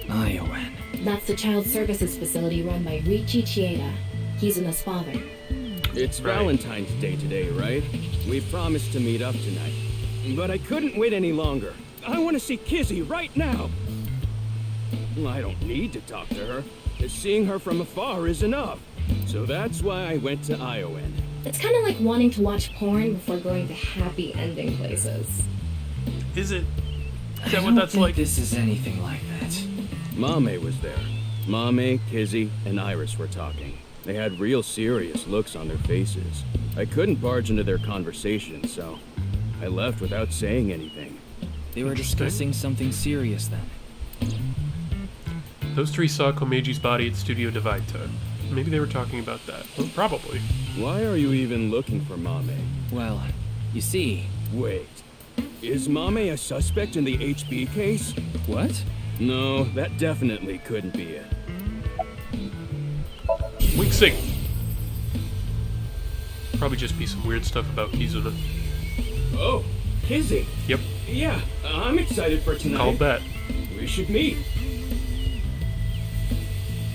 ION. That's the child services facility run by Riichi Chieda, Kizuna's father. It's Right. Valentine's Day today, right? We promised to meet up tonight. But I couldn't wait any longer. I want to see Kizzy right now. I don't need to talk to her. Seeing her from afar is enough. So that's why I went to Iowan. It's kind of like wanting to watch porn before going to happy ending places. Is it? Is that I what don't that's think like? this is anything like that. Mame was there. Mame, Kizzy, and Iris were talking. They had real serious looks on their faces. I couldn't barge into their conversation, so I left without saying anything. They were discussing something serious then. Those three saw Komeji's body at Studio Dvaita. Maybe they were talking about that. Well, probably. Why are you even looking for Mame? Well, you see... Wait. Is Mame a suspect in the HB case? What? No, that definitely couldn't be it. Wink sync. Probably just be some weird stuff about Kizuna. Oh, Kizzy. Yep. Yeah, I'm excited for tonight. Called that. We should meet.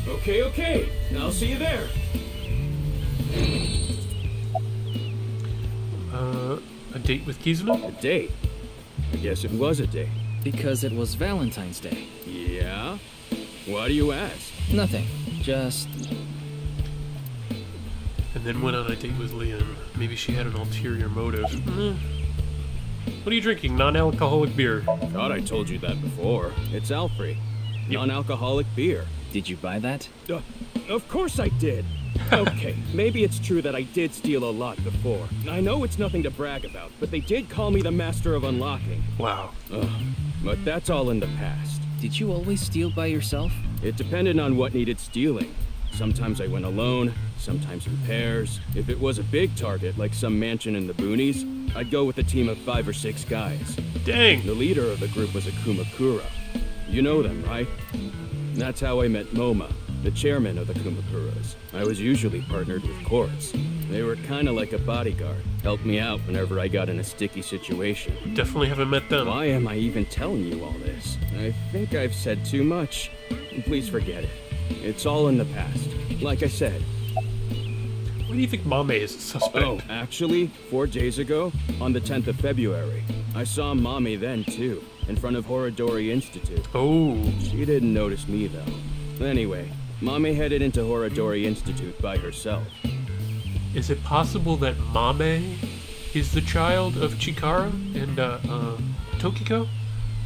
Okay. I'll see you there. A date with Kizuna? A date? I guess it was a date. Because it was Valentine's Day. Yeah? Why do you ask? Nothing. Just... And then went on a date with Leon. Maybe she had an ulterior motive. What are you drinking? Non-alcoholic beer. Thought I told you that before. It's Alfrey. Non-alcoholic beer. Did you buy that? Of course I did. Okay, maybe it's true that I did steal a lot before. I know it's nothing to brag about, but they did call me the master of unlocking. Wow. But that's all in the past. Did you always steal by yourself? It depended on what needed stealing. Sometimes I went alone, sometimes in pairs. If it was a big target, like some mansion in the boonies, I'd go with a team of 5 or 6 guys. Dang! The leader of the group was a Kumakura. You know them, right? That's how I met Moma, the chairman of the Kumakuras. I was usually partnered with Quartz. They were kinda like a bodyguard, helped me out whenever I got in a sticky situation. Definitely haven't met them. Why am I even telling you all this? I think I've said too much. Please forget it. It's all in the past. Like I said. Why do you think Mame is a suspect? Oh, actually, 4 days ago, on the 10th of February, I saw Mame then too, in front of Horodori Institute. Oh. She didn't notice me though. Anyway, Mame headed into Horodori Institute by herself. Is it possible that Mame is the child of Chikara and, Tokiko?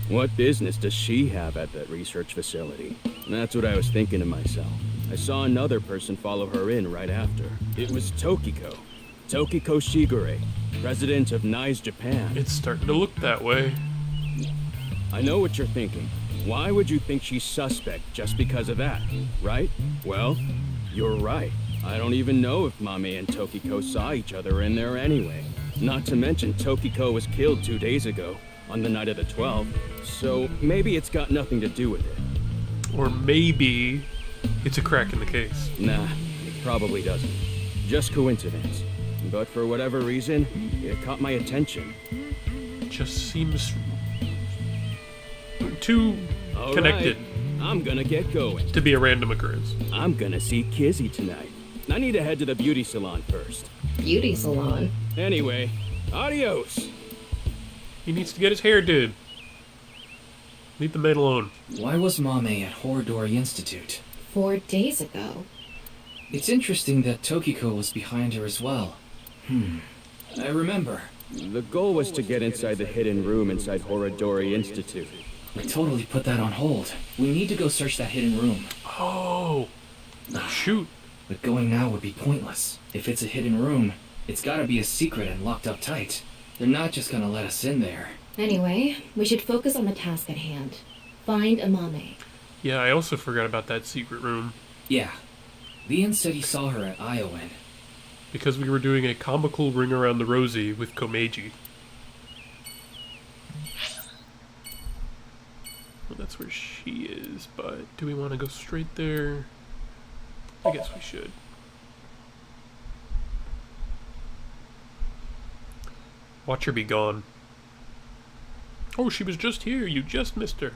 What business does she have at that research facility? That's what I was thinking to myself. I saw another person follow her in right after. It was Tokiko. Tokiko Shigure, president of NICE Japan. It's starting to look that way. I know what you're thinking. Why would you think she's suspect just because of that, right? Well, you're right. I don't even know if Mame and Tokiko saw each other in there anyway. Not to mention Tokiko was killed 2 days ago, on the night of the 12th, so maybe it's got nothing to do with it. Or maybe it's a crack in the case. Nah, it probably doesn't. Just coincidence. But for whatever reason, it caught my attention. Just seems too All connected. Right. I'm gonna get going. To be a random occurrence. I'm gonna see Kizzy tonight. I need to head to the beauty salon first. Beauty salon? Anyway, adios! He needs to get his hair did. Leave the man alone. Why was Mame at Horodori Institute? 4 days ago. It's interesting that Tokiko was behind her as well. I remember. The goal was to get inside the hidden room inside Horodori Institute. I totally put that on hold. We need to go search that hidden room. Oh, shoot. But going now would be pointless. If it's a hidden room, it's gotta be a secret and locked up tight. They're not just gonna let us in there. Anyway, we should focus on the task at hand. Find Amame. Yeah, I also forgot about that secret room. Yeah. Leon said he saw her at Iowan. Because we were doing a comical ring around the rosy with Komeji. Well, that's where she is, but do we want to go straight there? I guess we should. Watch her be gone. Oh, she was just here. You just missed her.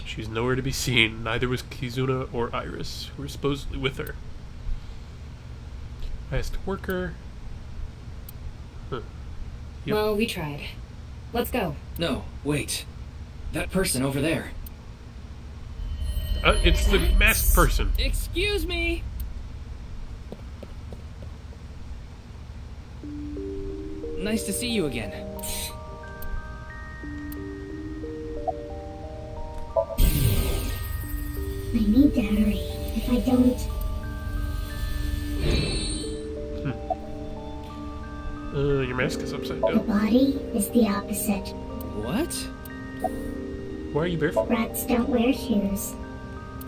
She's nowhere to be seen. Neither was Kizuna or Iris, who were supposedly with her. I asked to work her. Huh. Yep. Well, we tried. Let's go. No, wait. That person over there. It's the masked person. Excuse me! Nice to see you again. I need to hurry. If I don't... Your mask is upside The down. body is the opposite. What? Why are you barefoot? Rats don't wear shoes.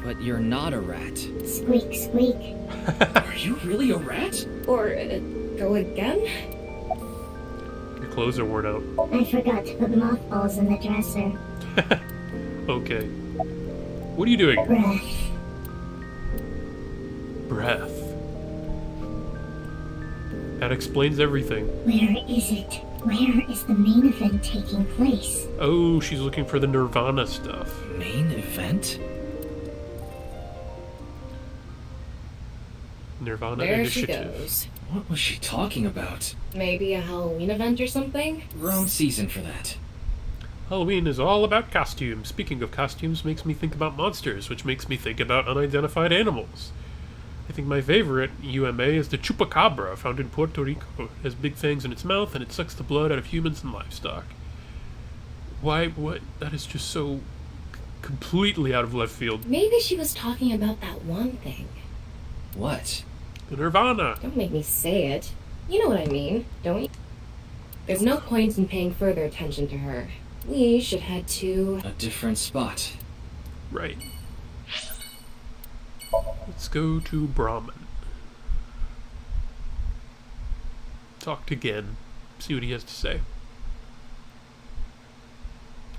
But you're not a rat. Squeak, squeak. Are you really a rat? Or go again? Your clothes are worn out. I forgot to put mothballs in the dresser. Okay. What are you doing? Breath. Breath. That explains everything. Where is it? Where is the main event taking place? Oh, she's looking for the NirvanA stuff. Main event? NirvanA There Initiative. she goes. What was she talking about? Maybe a Halloween event or something? Wrong season for that. Halloween is all about costumes. Speaking of costumes, makes me think about monsters, which makes me think about unidentified animals. I think my favorite UMA is the chupacabra, found in Puerto Rico. It has big fangs in its mouth, and it sucks the blood out of humans and livestock. Why? What? That is just so completely out of left field. Maybe she was talking about that one thing. What? The NirvanA. Don't make me say it. You know what I mean, don't you? There's no point in paying further attention to her. We should head to... A different spot. Right. Let's go to Brahman. Talk to Gen. See what he has to say.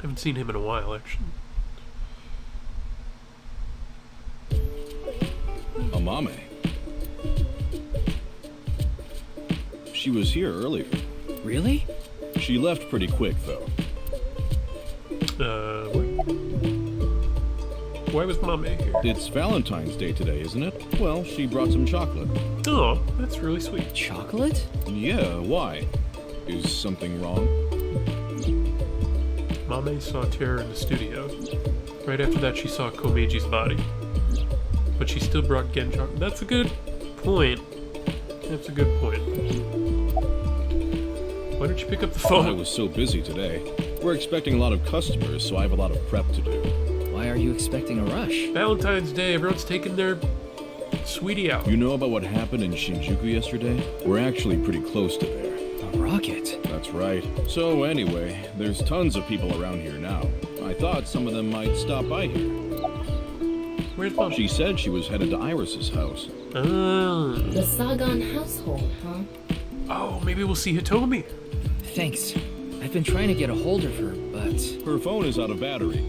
Haven't seen him in a while, actually. Amame. She was here earlier. Really? She left pretty quick, though. What? Why was Mame here? It's Valentine's Day today, isn't it? Well, she brought some chocolate. Oh, that's really sweet. Chocolate? Yeah, why? Is something wrong? Mame saw Terror in the studio. Right after that, she saw Komeji's body. But she still brought Gen chocolate. That's a good point. That's a good point. Why don't you pick up the phone? I was so busy today. We're expecting a lot of customers, so I have a lot of prep to do. Why are you expecting a rush? Valentine's Day, everyone's taking their sweetie out. You know about what happened in Shinjuku yesterday? We're actually pretty close to there. A rocket? That's right. So anyway, there's tons of people around here now. I thought some of them might stop by here. Where's Mom? She said she was headed to Iris's house. Oh. The Sagan household, huh? Oh, maybe we'll see Hitomi. Thanks. I've been trying to get a hold of her, but... Her phone is out of battery.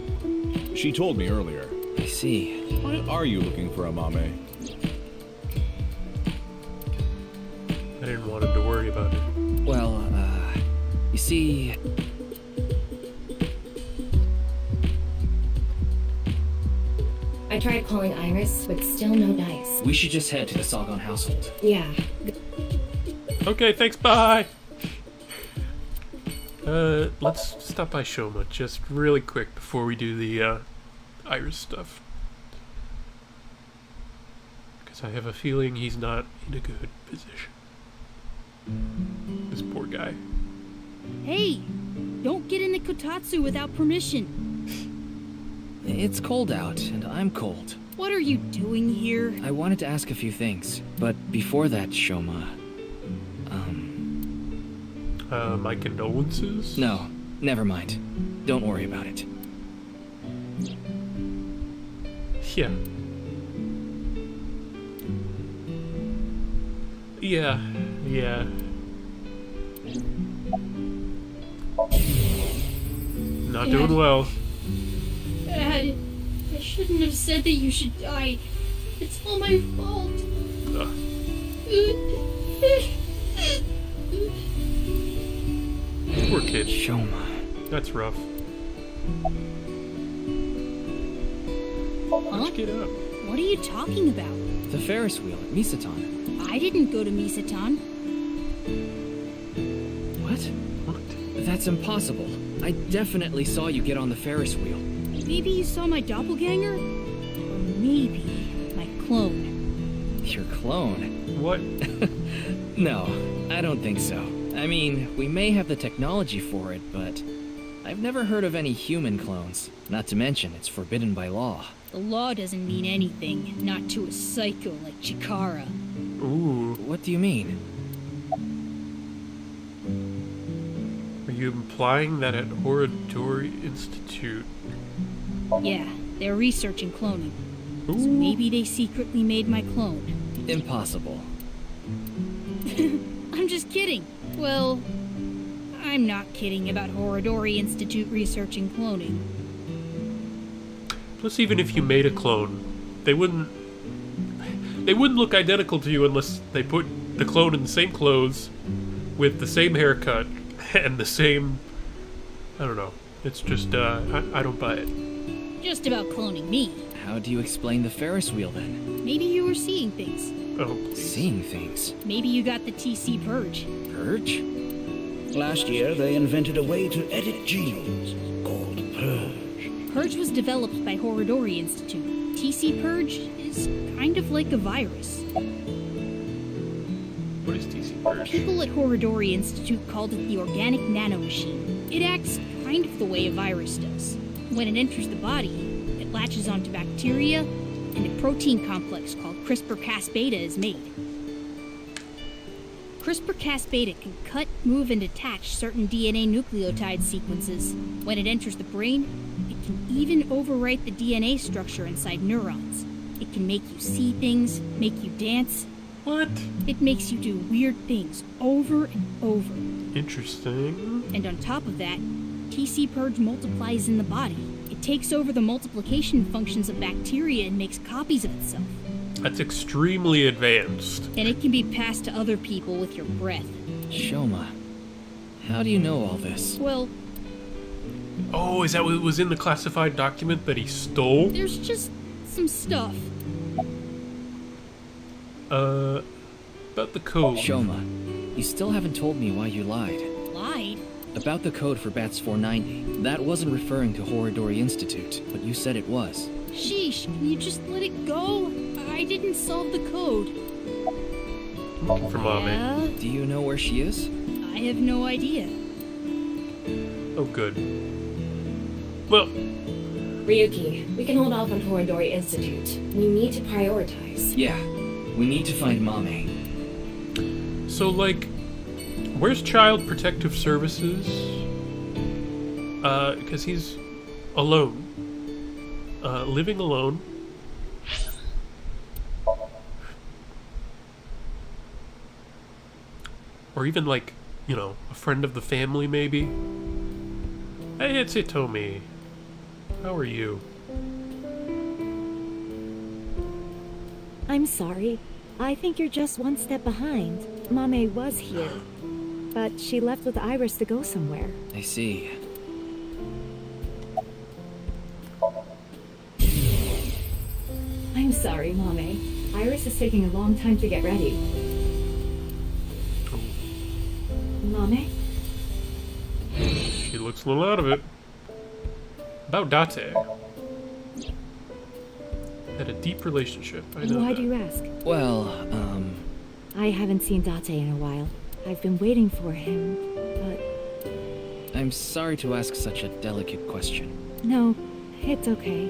She told me earlier. I see. Why are you looking for Amame? I didn't want him to worry about it. Well, you see... I tried calling Iris, but still no dice. We should just head to the Sagan household. Yeah. Okay, thanks, bye! Let's stop by Shoma just really quick before we do the, Iris stuff. Because I have a feeling he's not in a good position. This poor guy. Hey! Don't get in the kotatsu without permission. It's cold out, and I'm cold. What are you doing here? I wanted to ask a few things, but before that, Shoma... My condolences? No, never mind. Don't worry about it. Yeah. Yeah. Not Dad. doing well. Dad, I shouldn't have said that you should die. It's all my fault. Poor kid. Shoma. That's rough. Huh? Get up. What are you talking about? The Ferris wheel at Misatan. I didn't go to Misatan. What? What? That's impossible. I definitely saw you get on the Ferris wheel. Maybe you saw my doppelganger? Or maybe my clone. Your clone? What? No, I don't think so. I mean, we may have the technology for it, but I've never heard of any human clones. Not to mention, it's forbidden by law. The law doesn't mean anything, not to a psycho like Chikara. Ooh. What do you mean? Are you implying that at Horodori Institute... Yeah, they're researching cloning. So maybe they secretly made my clone. Impossible. I'm just kidding. Well, I'm not kidding about Horodori Institute researching cloning. Plus, even if you made a clone, they wouldn't look identical to you unless they put the clone in the same clothes, with the same haircut, and the same... I don't know. It's just, I don't buy it. Just about cloning me. How do you explain the Ferris wheel, then? Maybe you were seeing things. Oh, please. Seeing things? Maybe you got the TC Purge. Purge? Last year, they invented a way to edit genes called Purge. Purge was developed by Horodori Institute. TC Purge is kind of like a virus. What is TC Purge? People at Horodori Institute called it the organic nanomachine. It acts kind of the way a virus does. When it enters the body, it latches onto bacteria, and a protein complex called CRISPR-Cas-beta is made. CRISPR-Cas-beta can cut, move, and attach certain DNA nucleotide sequences. When it enters the brain, it can even overwrite the DNA structure inside neurons. It can make you see things, make you dance. What? It makes you do weird things over and over. Interesting. And on top of that, TC Purge multiplies in the body. It takes over the multiplication functions of bacteria and makes copies of itself. That's extremely advanced. And it can be passed to other people with your breath. Shoma, how do you know all this? Well... Oh, is that what was in the classified document that he stole? There's just some stuff. About the code. Shoma, you still haven't told me why you lied. Lied? About the code for Bats 490. That wasn't referring to Horodori Institute, but you said it was. Sheesh, can you just let it go? I didn't solve the code. Looking for Mommy. Yeah? Do you know where she is? I have no idea. Oh, good. Well... Ryuki, we can hold off on Horodori Institute. We need to prioritize. Yeah, we need to find Mame. So, like, where's Child Protective Services? Because he's alone. Living alone. Or even, like, you know, a friend of the family, maybe? Hey, it's Hitomi. How are you? I'm sorry. I think you're just one step behind. Mame was here, but she left with Iris to go somewhere. I see. I'm sorry, Mame. Iris is taking a long time to get ready. Mame? She looks a little out of it. About Date. Had a deep relationship, I know Why that. do you ask? Well, I haven't seen Date in a while. I've been waiting for him, but... I'm sorry to ask such a delicate question. No, it's okay.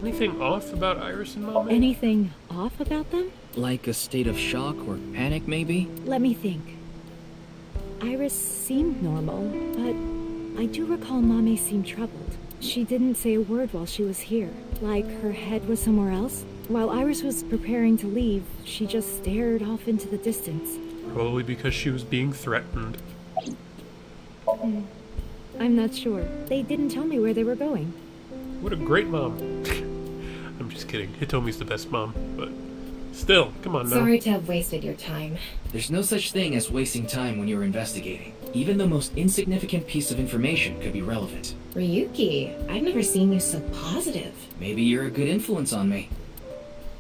Anything off about Iris and Mame? Anything off about them? Like a state of shock or panic, maybe? Let me think. Iris seemed normal, but I do recall Mame seemed troubled. She didn't say a word while she was here, like her head was somewhere else. While Iris was preparing to leave, she just stared off into the distance. Probably because she was being threatened. I'm not sure. They didn't tell me where they were going. What a great mom. I'm just kidding. Hitomi's the best mom, but still, come on now. Sorry to have wasted your time. There's no such thing as wasting time when you're investigating. Even the most insignificant piece of information could be relevant. Ryuki, I've never seen you so positive. Maybe you're a good influence on me.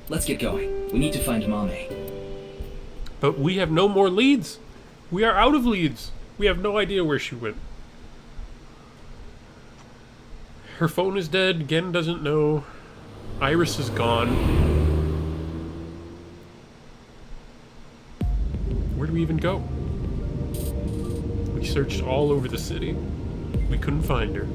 Let's get going. We need to find Mame. But we have no more leads. We are out of leads. We have no idea where she went. Her phone is dead. Gen doesn't know. Iris is gone. Where do we even go? We searched all over the city. We couldn't find her.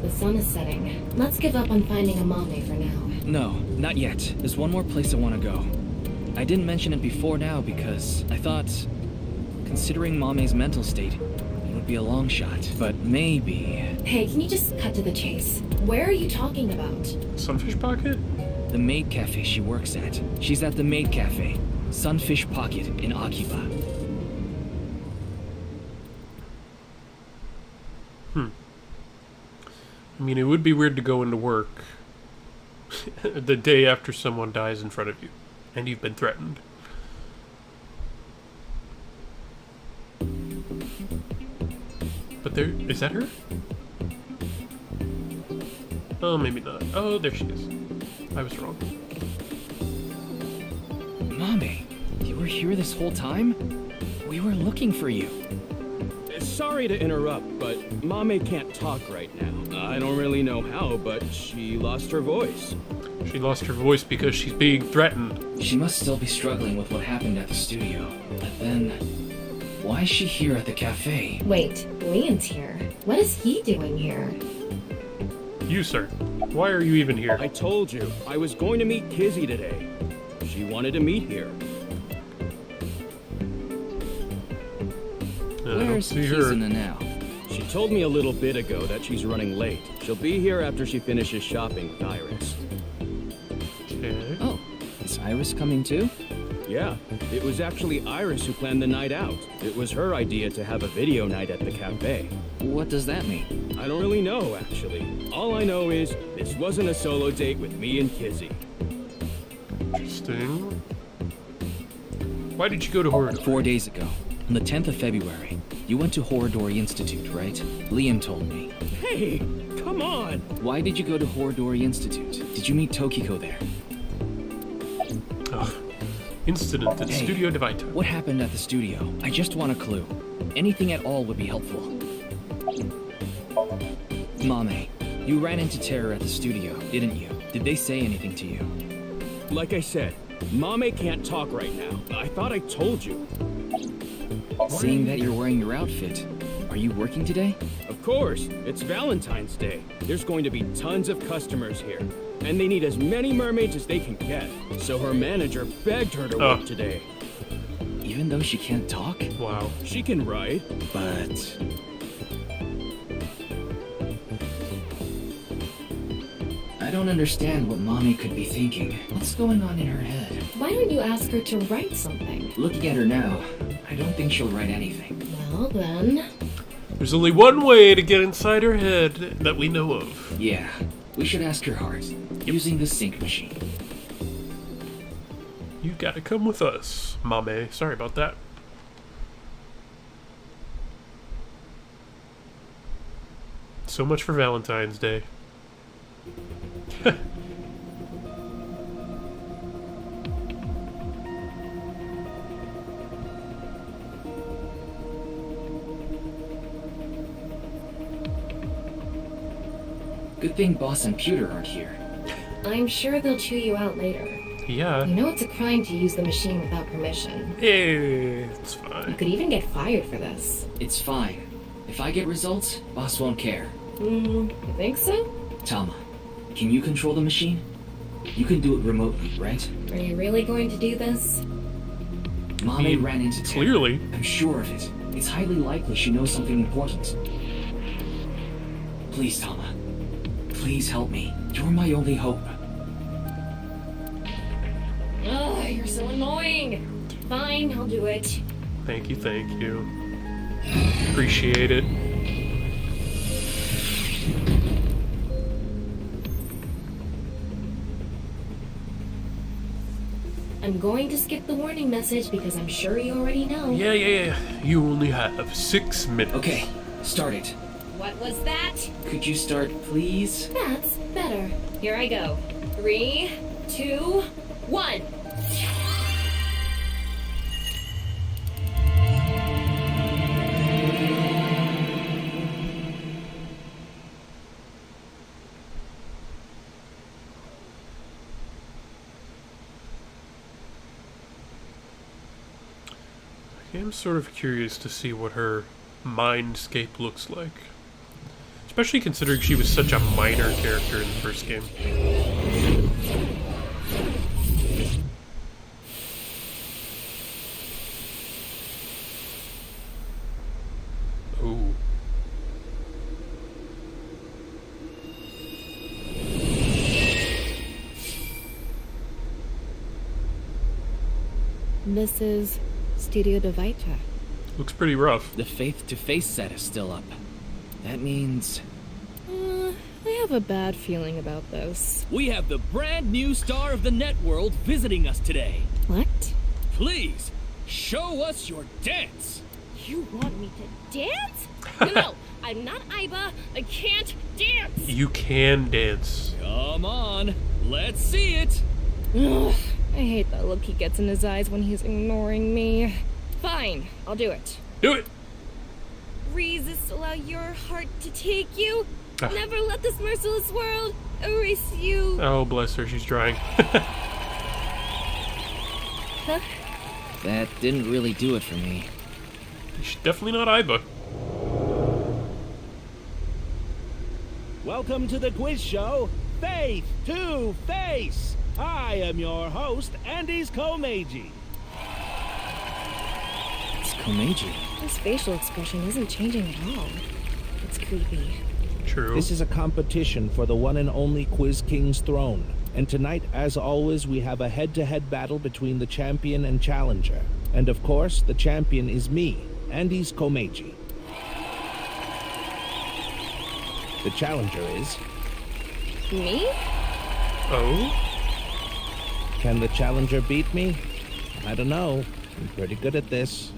The sun is setting. Let's give up on finding Amame for now. No, not yet. There's one more place I want to go. I didn't mention it before now because I thought, considering Mame's mental state, it would be a long shot. But maybe... Hey, can you just cut to the chase? Where are you talking about? Sunfish Pocket? The maid cafe she works at. She's at the maid cafe. Sunfish Pocket in Akiba. I mean, it would be weird to go into work the day after someone dies in front of you, and you've been threatened. But there... is that her? Oh, maybe not. Oh, there she is. I was wrong. Mame, you were here this whole time? We were looking for you. Sorry to interrupt, but Mame can't talk right now. I don't really know how, but she lost her voice. She lost her voice because she's being threatened. She must still be struggling with what happened at the studio. But then, why is she here at the cafe? Wait, Leon's here. What is he doing here? You, sir. Why are you even here? I told you, I was going to meet Kizzy today. She wanted to meet here. Where's Kizuna now? She told me a little bit ago that she's running late. She'll be here after she finishes shopping with Iris. Okay. Oh, is Iris coming too? Yeah, it was actually Iris who planned the night out. It was her idea to have a video night at the cafe. What does that mean? I don't really know, actually. All I know is this wasn't a solo date with me and Kizzy. Interesting. Why did you go to Horridor? 4 days ago, on the 10th of February. You went to Horridori Institute, right? Liam told me. Hey, come on! Why did you go to Horridori Institute? Did you meet Tokiko there? Ugh. Incident at Studio Dvaita. What happened at the studio? I just want a clue. Anything at all would be helpful. Mame, you ran into Terror at the studio, didn't you? Did they say anything to you? Like I said, Mame can't talk right now. I thought I told you. Seeing that you're wearing your outfit, are you working today? Of course, it's Valentine's Day. There's going to be tons of customers here, and they need as many mermaids as they can get. So her manager begged her to work today. Even though she can't talk? Wow. She can write. But... I don't understand what Mommy could be thinking. What's going on in her head? Why don't you ask her to write something? Looking at her now, I don't think she'll write anything. Well, then... There's only one way to get inside her head that we know of. Yeah, we should ask her heart, using the sync machine. You gotta come with us, Mame. Sorry about that. So much for Valentine's Day. Good thing Boss and Pewter aren't here. I'm sure they'll chew you out later. Yeah. You know it's a crime to use the machine without permission. Hey, it's fine. You could even get fired for this. It's fine. If I get results, Boss won't care. You think so? Tama, can you control the machine? You can do it remotely, right? Are you really going to do this? Mame ran into Terror. Clearly. I'm sure of it. It's highly likely she knows something important. Please, Tama. Please help me. You're my only hope. Ugh, you're so annoying. Fine, I'll do it. Thank you, thank you. Appreciate it. I'm going to skip the warning message because I'm sure you already know. Yeah. You only have 6 minutes. Okay, start it. What was that? Could you start, please? That's better. Here I go. 3, 2, 1. Okay, I'm sort of curious to see what her mindscape looks like. Especially considering she was such a minor character in the first game. Ooh. This is Studio Dvaita. Looks pretty rough. The face-to-face set is still up. That means... I have a bad feeling about this. we have the brand new star of the networld visiting us today. What? Please, show us your dance. You want me to dance? No, I'm not Aiba. I can't dance. You can dance. Come on, let's see it. Ugh, I hate that look he gets in his eyes when he's ignoring me. Fine, I'll do it. Do it! Resist, allow your heart to take you. Ah. Never let this merciless world erase you. Oh, bless her, she's trying. Huh? That didn't really do it for me. She's definitely not Aiba. Welcome to the quiz show, Faith to Face. I am your host, Andy's Komeji. It's Komeji. His facial expression isn't changing at all. It's creepy. True. This is a competition for the one and only Quiz King's throne. And tonight, as always, we have a head-to-head battle between the champion and challenger. And of course, the champion is me, Andy's Komeji. The challenger is... Me? Oh? Can the challenger beat me? I don't know. I'm pretty good at this.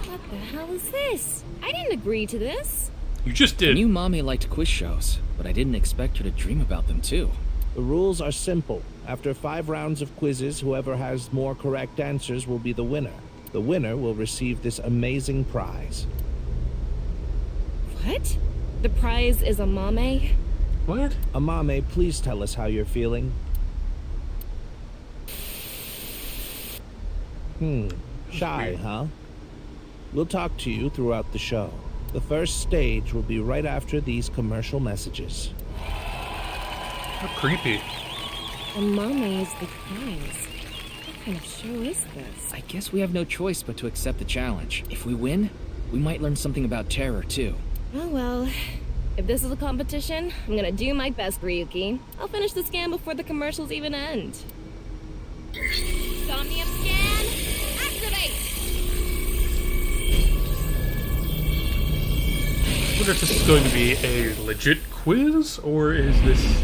What the hell is this? I didn't agree to this. You just did. I knew Mommy liked quiz shows, but I didn't expect her to dream about them too. The rules are simple. After 5 rounds of quizzes, whoever has more correct answers will be the winner. The winner will receive this amazing prize. What? The prize is a mame? What? Amame, please tell us how you're feeling. Shy, huh? We'll talk to you throughout the show. The first stage will be right after these commercial messages. How creepy. A mame is the prize. What kind of show is this? I guess we have no choice but to accept the challenge. If we win, we might learn something about terror too. Oh well. If this is a competition, I'm gonna do my best, Ryuki. I'll finish the scan before the commercials even end. Somnium scan, activate! I wonder if this is going to be a legit quiz, or is this...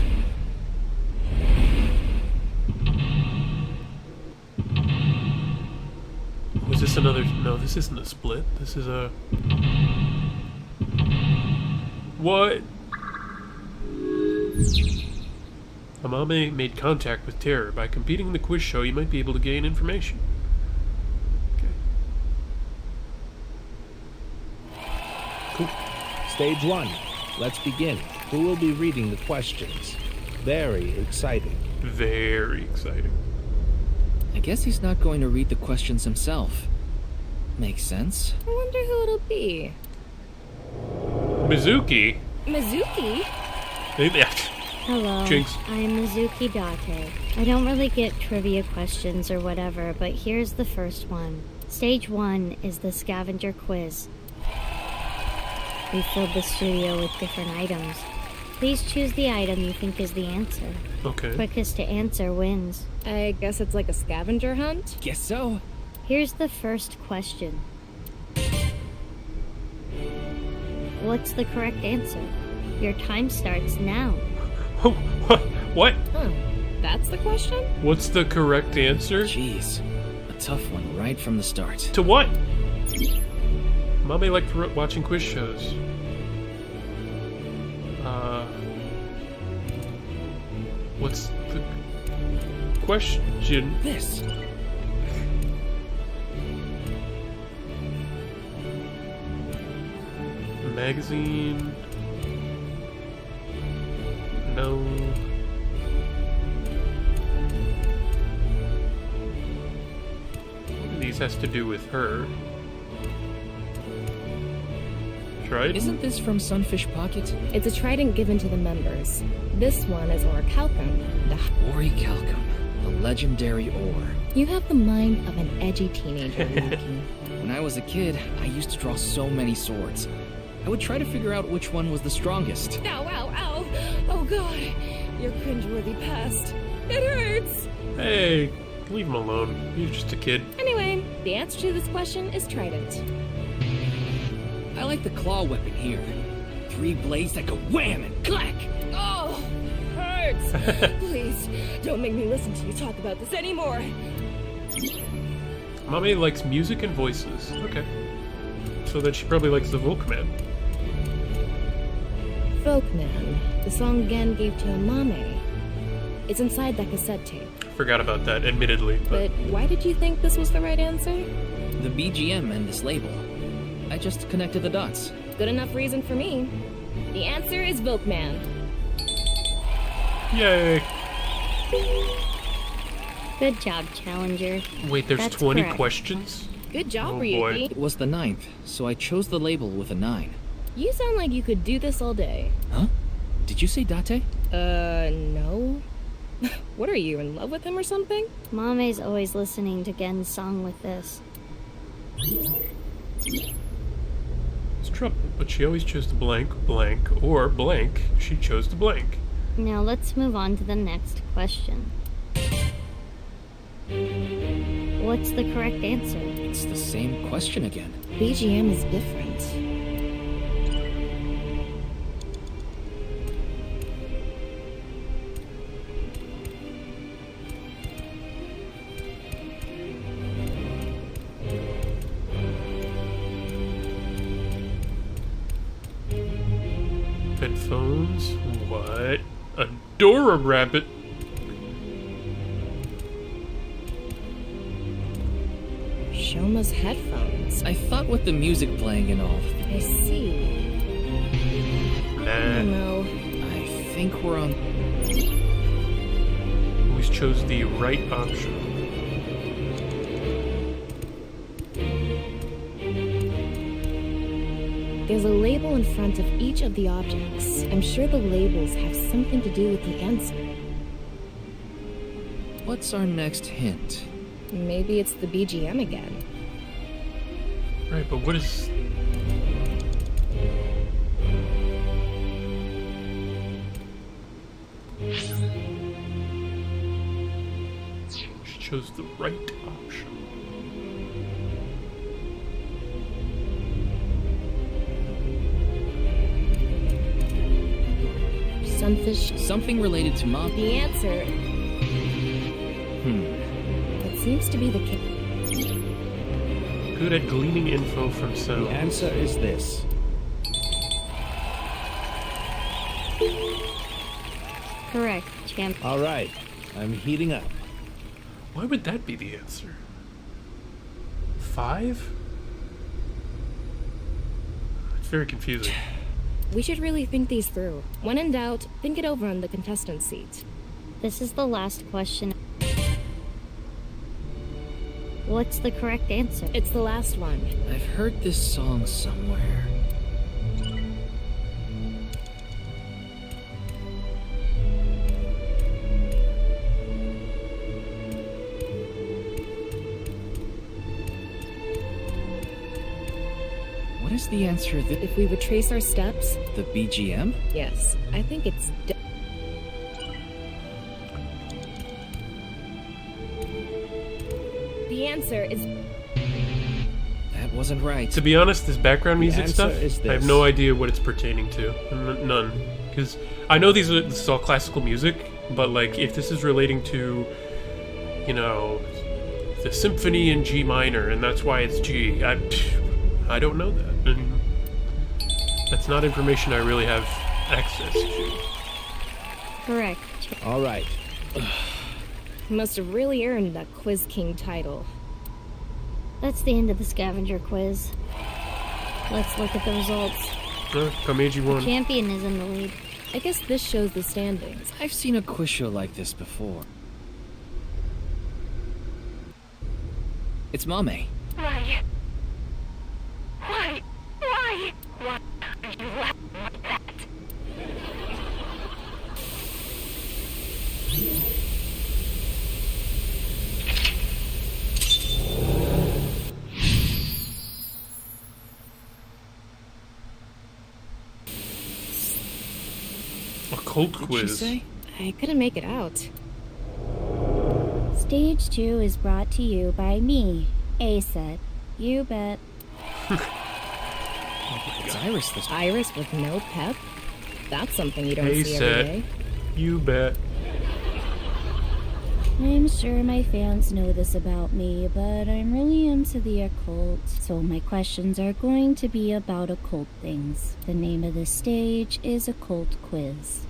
Was this another... No, this isn't a split. This is a... What? Amame made contact with Terror. By competing in the quiz show, you might be able to gain information. Okay. Cool. Stage 1. Let's begin. Who will be reading the questions? Very exciting. Very exciting. I guess he's not going to read the questions himself. Makes sense. I wonder who it'll be. Mizuki? Mizuki? Hello, Jinx. I'm Mizuki Date. I don't really get trivia questions or whatever, but here's the first one. Stage 1 is the scavenger quiz. We filled the studio with different items. Please choose the item you think is the answer. Okay. Quickest to answer wins. I guess it's like a scavenger hunt? Guess so. Here's the first question. What's the correct answer? Your time starts now. What? Huh. That's the question? What's the correct answer? Jeez. A tough one right from the start. To what? Mommy liked watching quiz shows. What's the question? This. Magazine. No. What are these this has to do with her. Trident? Isn't this from Sunfish Pocket? It's a trident given to the members. This one is orichalcum. Orichalcum, a legendary ore. You have the mind of an edgy teenager, Yuki. When I was a kid, I used to draw so many swords. I would try to figure out which one was the strongest. Ow, ow, ow! Oh god, your cringeworthy past. It hurts! Hey, leave him alone. He's just a kid. Anyway, the answer to this question is trident. I like the claw weapon here. 3 blades that go wham and clack! Oh, hurts! Please, don't make me listen to you talk about this anymore. Mommy likes music and voices. Okay. So then she probably likes the Volkman. Folkman, the song Gen gave to Mame. It's inside that cassette tape. Forgot about that, admittedly. But why did you think this was the right answer? The BGM and this label. I just connected the dots. Good enough reason for me. The answer is Volkman. Yay! Good job, Challenger. Wait, there's That's 20 correct. questions? Good job, Oh, Ryuki. boy. It was the 9th, so I chose the label with a 9. You sound like you could do this all day. Huh? Did you say Date? No. What are you, in love with him or something? Mame's always listening to Gen's song with this. It's trouble, but she always chose the blank, blank, or blank. She chose the blank. Now let's move on to the next question. What's the correct answer? It's the same question again. BGM is different. Headphones? What? Adora Rabbit? Shoma's headphones. I thought with the music playing and all. I see. I don't know. I think we're on... Always chose the right option. There's a label in front of each of the objects. I'm sure the labels have something to do with the answer. What's our next hint? Maybe it's the BGM again. Right, but what is... She chose the right option. Sunfish. Something related to Mom. The answer... It seems to be the case. Good at gleaning info from sounds. The answer is this. Correct, champ. All right, I'm heating up. Why would that be the answer? 5? It's very confusing. We should really think these through. When in doubt, think it over on the contestant seat. This is the last question. What's the correct answer? It's the last one. I've heard this song somewhere. What is the answer that... If we retrace our steps... The BGM? Yes, I think it's... The answer is... That wasn't right. To be honest, this background music answer stuff, is this. I have no idea what it's pertaining to. None. Because I know this is all classical music, but like, if this is relating to, you know, the symphony in G minor, and that's why it's G, I don't know that. And that's not information I really have access to. Correct. All right. Must have really earned that Quiz King title. That's the end of the scavenger quiz. Let's look at the results. Komeji won. The champion is in the lead. I guess this shows the standings. I've seen a quiz show like this before. It's Mame. Why? Why? Why? Why are you acting like that? Occult quiz. What'd she say? I couldn't make it out. Stage 2 is brought to you by me, tSF. You bet. It's Iris this time. Iris with no pep? That's something you don't see every day. You bet. I'm sure my fans know this about me, but I'm really into the occult, so my questions are going to be about occult things. The name of the stage is Occult Quiz.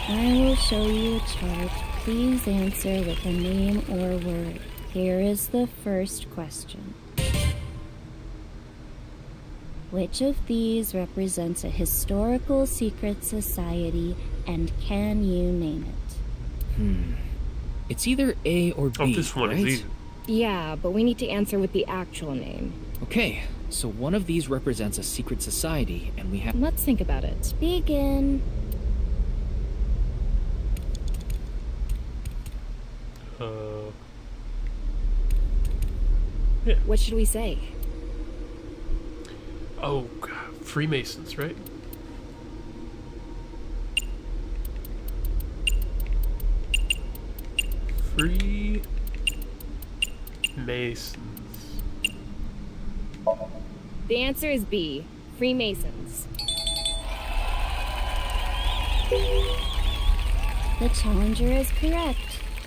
I will show you a chart. Please answer with a name or word. Here is the first question. Which of these represents a historical secret society, and can you name it? It's either A or B, Oh, this one is easy. Yeah, but we need to answer with the actual name. Okay, so one of these represents a secret society, and we have... Let's think about it. Begin. Yeah. What should we say? Oh, God. Freemasons, right? Freemasons. The answer is B. Freemasons. The challenger is correct.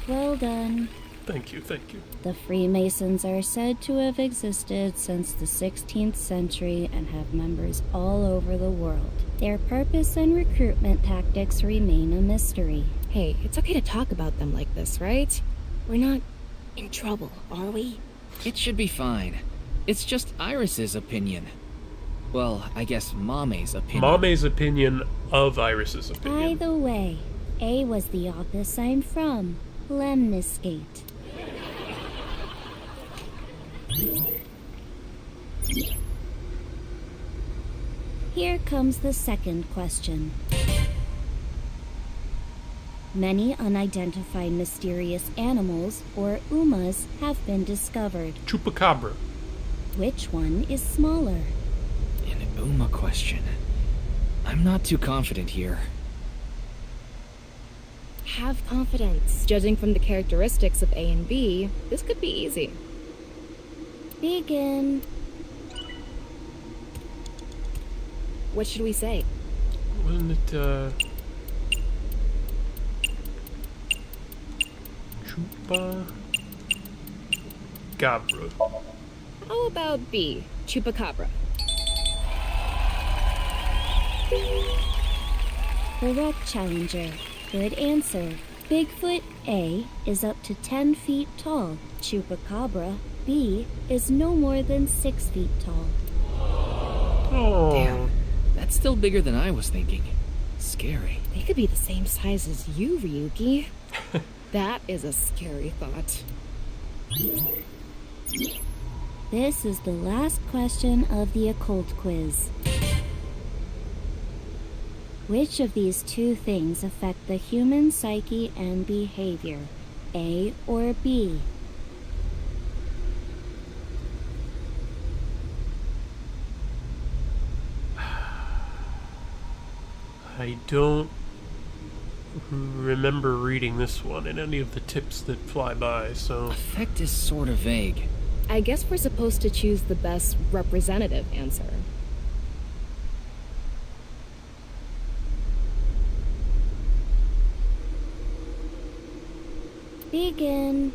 Well done. Thank you, thank you. The Freemasons are said to have existed since the 16th century and have members all over the world. Their purpose and recruitment tactics remain a mystery. Hey, it's okay to talk about them like this, right? We're not in trouble, are we? It should be fine. It's just Iris's opinion. Well, I guess Mame's opinion. Mame's opinion of Iris's By opinion. the way, A was the office I'm from, Lemniscate. Here comes the second question. Many unidentified mysterious animals, or UMAs, have been discovered. Chupacabra. Which one is smaller? An Uma question. I'm not too confident here. Have confidence. Judging from the characteristics of A and B, this could be easy. Begin. What should we say? Wasn't it, Chupacabra. How about B? Chupacabra. Correct, challenger. Good answer. Bigfoot A is up to 10 feet tall. Chupacabra B is no more than 6 feet tall. Oh. Damn, that's still bigger than I was thinking. Scary. They could be the same size as you, Ryuki. That is a scary thought. This is the last question of the occult quiz. Which of these two things affect the human psyche and behavior? A or B? I don't remember reading this one in any of the tips that fly by, so... Effect is sort of vague. I guess we're supposed to choose the best representative answer. Begin.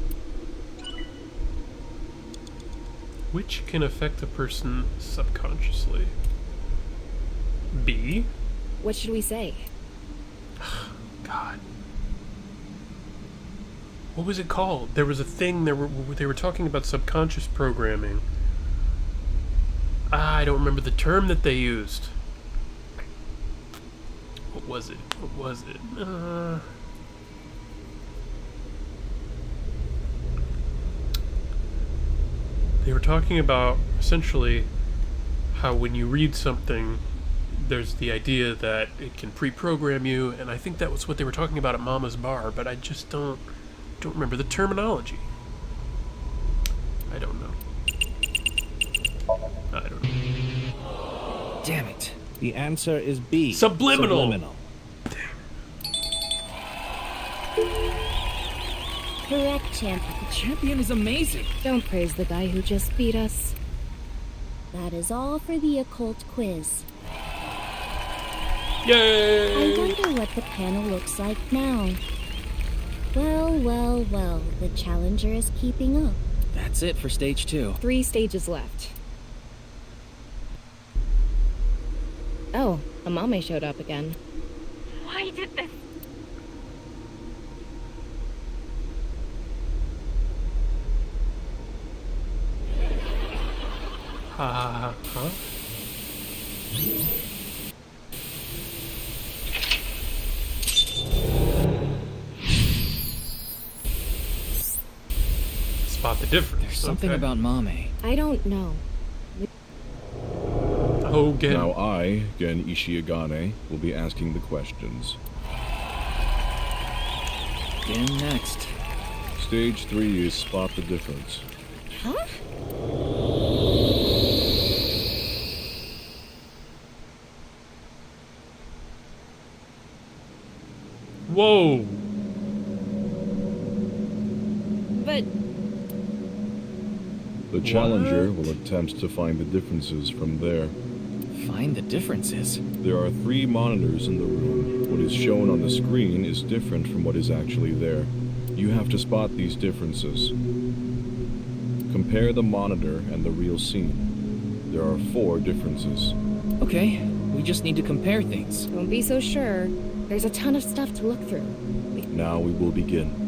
Which can affect a person subconsciously? B? What should we say? God. What was it called? There was a thing, they were talking about subconscious programming. I don't remember the term that they used. What was it? What was it? They were talking about, essentially, how when you read something, there's the idea that it can pre-program you, and I think that was what they were talking about at Mama's bar, but I just don't remember the terminology. I don't know. Damn it. The answer is B. Subliminal. Correct, champ. The champion is amazing. Don't praise the guy who just beat us. That is all for the occult quiz. Yay! I wonder what the panel looks like now. Well, the challenger is keeping up. That's it for stage 2. 3 stages left. Oh, Amame showed up again. Why did this? Huh? Spot the difference. There's something about Mame. I don't know. Oh, Gen. Now I, Gen Ishiagane, will be asking the questions. Gen next. Stage 3 is spot the difference. Huh? Whoa! But The challenger will attempt to find the differences from there. Find the differences? There are 3 monitors in the room. What is shown on the screen is different from what is actually there. You have to spot these differences. Compare the monitor and the real scene. There are 4 differences. Okay, we just need to compare things. don't be so sure. There's a ton of stuff to look through. Now we will begin.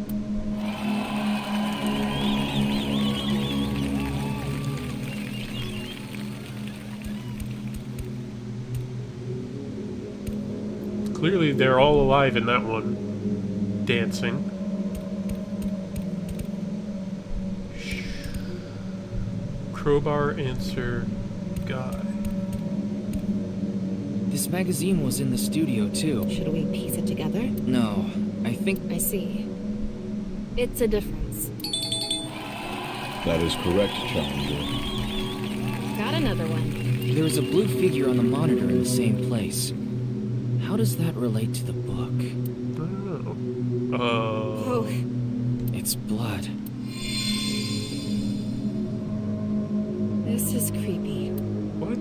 Clearly they're all alive in that one. Dancing. Crowbar answer guy. This magazine was in the studio too. Should we piece it together? No, I think... I see. It's a difference. That is correct, Challenger. Got another one. There is a blue figure on the monitor in the same place. How does that relate to the book? I don't know. Oh. It's blood. This is creepy. What?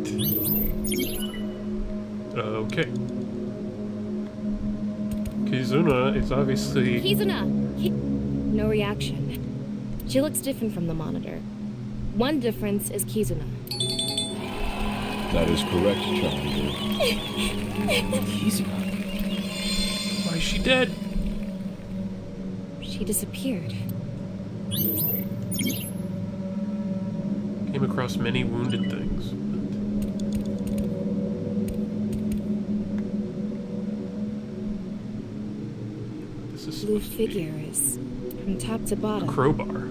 Okay. Kizuna is obviously... Kizuna! No reaction. She looks different from the monitor. One difference is Kizuna. That is correct, Challenger. Kizuna? Why is she dead? She disappeared. Came across many wounded things. This is Blue figure is from top to bottom. crowbar.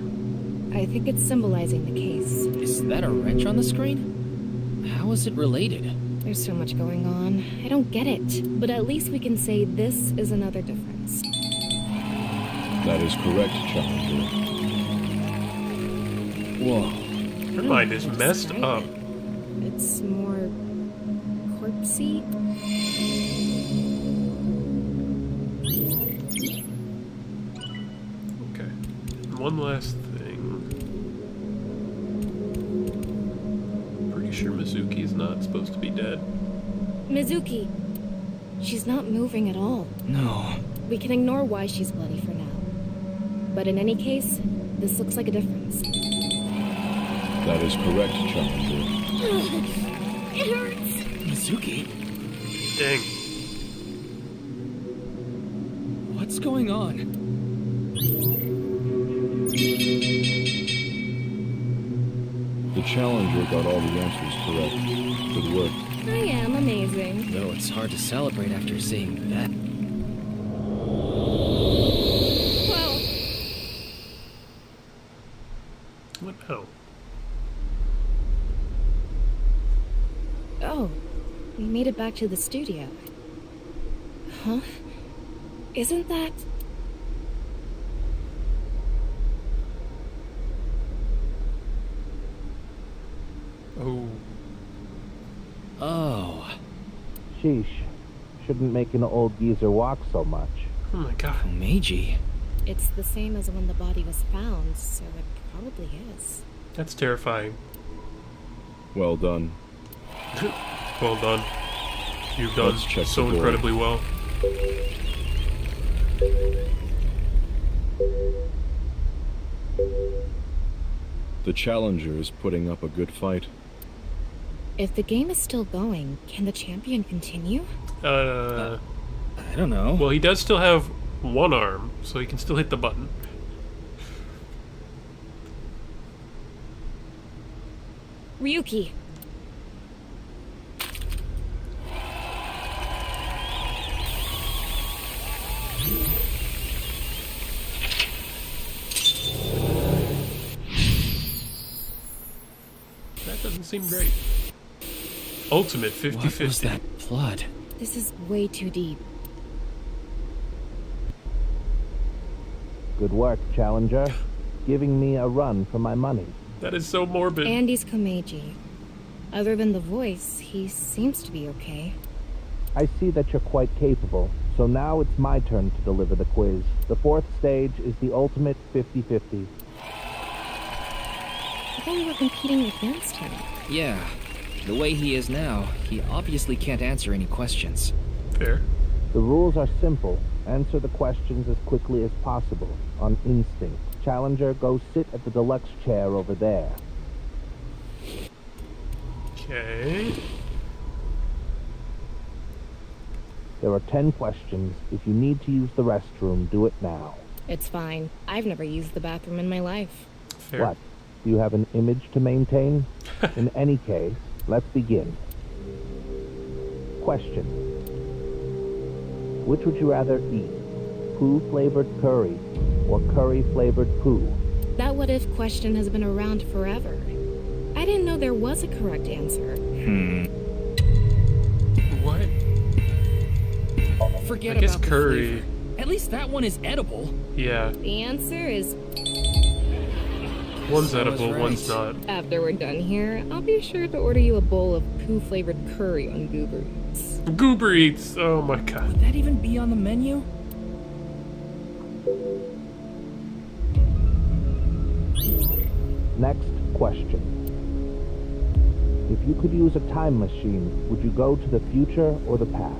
I think it's symbolizing the case. Is that a wrench on the screen? How is it related? There's so much going on. I don't get it. But at least we can say this is another difference. That is correct, Challenger. Whoa. Her mind is messed up. It's more corpsey. Okay. One last thing. Pretty sure Mizuki's not supposed to be dead. Mizuki! She's not moving at all. No. We can ignore why she's bloody for now. But in any case, this looks like a difference. That is correct, Challenger. It hurts. Mizuki? Dang. What's going on? The Challenger got all the answers correct. Good work. I am amazing. Though it's hard to celebrate after seeing that. Well, What? Oh. Oh, we made it back to the studio. Huh? Isn't that... Oh. Oh. Sheesh. Shouldn't make an old geezer walk so much. Oh my god. Komeji. It's the same as when the body was found, so it probably is. That's terrifying. Well done. Well done. You've done Let's check so the door. incredibly well. The challenger is putting up a good fight. If the game is still going, can the champion continue? I don't know. Well, he does still have one arm, so he can still hit the button. Ryuki! That doesn't seem great. Ultimate 50-50. What was that blood? This is way too deep. Good work, Challenger. Giving me a run for my money. That is so morbid. Andy's Komeji. Other than the voice, he seems to be okay. I see that you're quite capable, so now it's my turn to deliver the quiz. The fourth stage is the ultimate 50-50. I thought we were competing against him. Yeah. The way he is now, he obviously can't answer any questions. Fair. The rules are simple. Answer the questions as quickly as possible, on instinct. Challenger, go sit at the deluxe chair over there. Okay. There are 10 questions. If you need to use the restroom, do it now. It's fine. I've never used the bathroom in my life. Fair. What? Do you have an image to maintain? In any case, let's begin. Question. Which would you rather eat? Poo-flavored curry or curry-flavored poo? That what-if question has been around forever. I didn't know there was a correct answer. What? Forget I guess about the curry. flavor. At least that one is edible. Yeah. The answer is... One's So edible, right. one's not. After we're done here, I'll be sure to order you a bowl of poo-flavored curry on Goober Eats. Goober Eats! Oh my god. Would that even be on the menu? Next question. If you could use a time machine, would you go to the future or the past?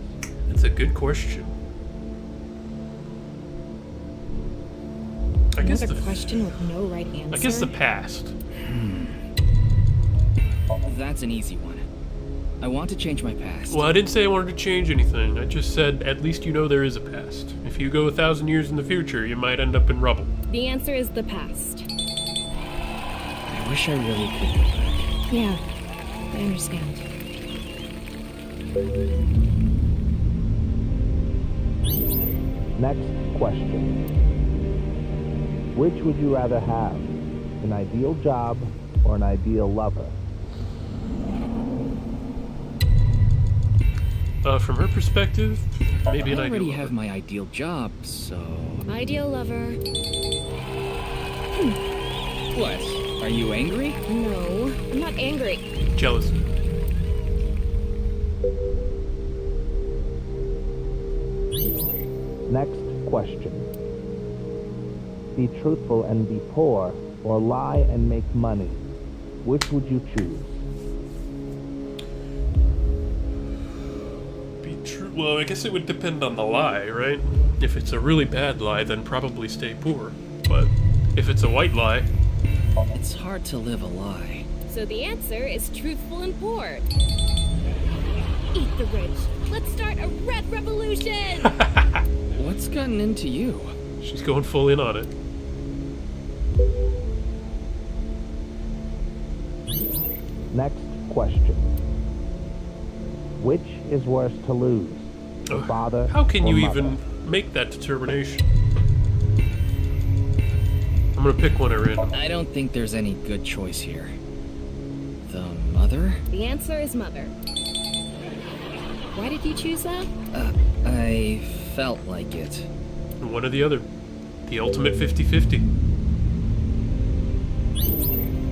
That's a good question. I guess Another the question with no right answer. I guess the past. That's an easy one. I want to change my past. Well, I didn't say I wanted to change anything. I just said at least you know there is a past. If you go 1,000 years in the future, you might end up in rubble. The answer is the past. I wish I really could go back. Yeah, I understand. Next question. Which would you rather have? An ideal job or an ideal lover? From her perspective, maybe an I ideal already lover. have my ideal job, so... Ideal lover. What? Are you angry? No, I'm not angry. Jealous. Next question. Be truthful and be poor, or lie and make money. Which would you choose? Be true. Well, I guess it would depend on the lie, right? If it's a really bad lie, then probably stay poor. But if it's a white lie, It's hard to live a lie. So the answer is truthful and poor. Eat the rich. Let's start a red revolution! What's gotten into you? she's going full in on it. Next question. Which is worse to lose? Oh, Father how can or you mother? even make that determination? I'm gonna pick one at random. I don't think there's any good choice here. The mother? The answer is mother. Why did you choose that? I felt like it. One or the other. The ultimate 50-50.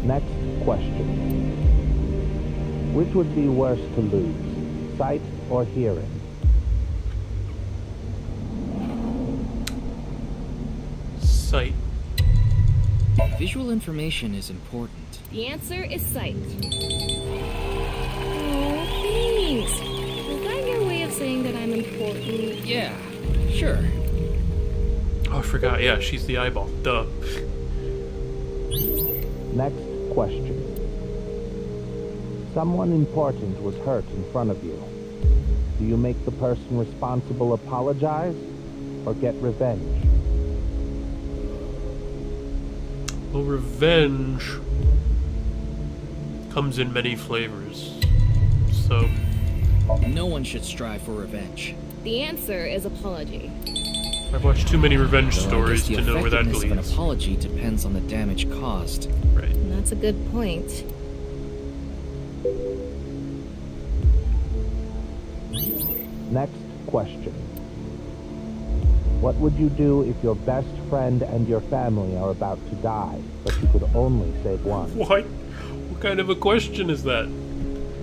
Next question. Which would be worse to lose, sight or hearing? Sight. Visual information is important. The answer is sight. Oh, thanks. Is that your way of saying that I'm important? Yeah, sure. Oh, I forgot. Yeah, she's the eyeball. Duh. Next question. Someone important was hurt in front of you. Do you make the person responsible apologize or get revenge? Well, revenge comes in many flavors. So, no one should strive for revenge. The answer is apology. I've watched too many revenge Though stories to know where that the effectiveness of an leads. apology depends on the damage caused. Right. And that's a good point. Next question. What would you do if your best friend and your family are about to die, but you could only save one? What? What kind of a question is that?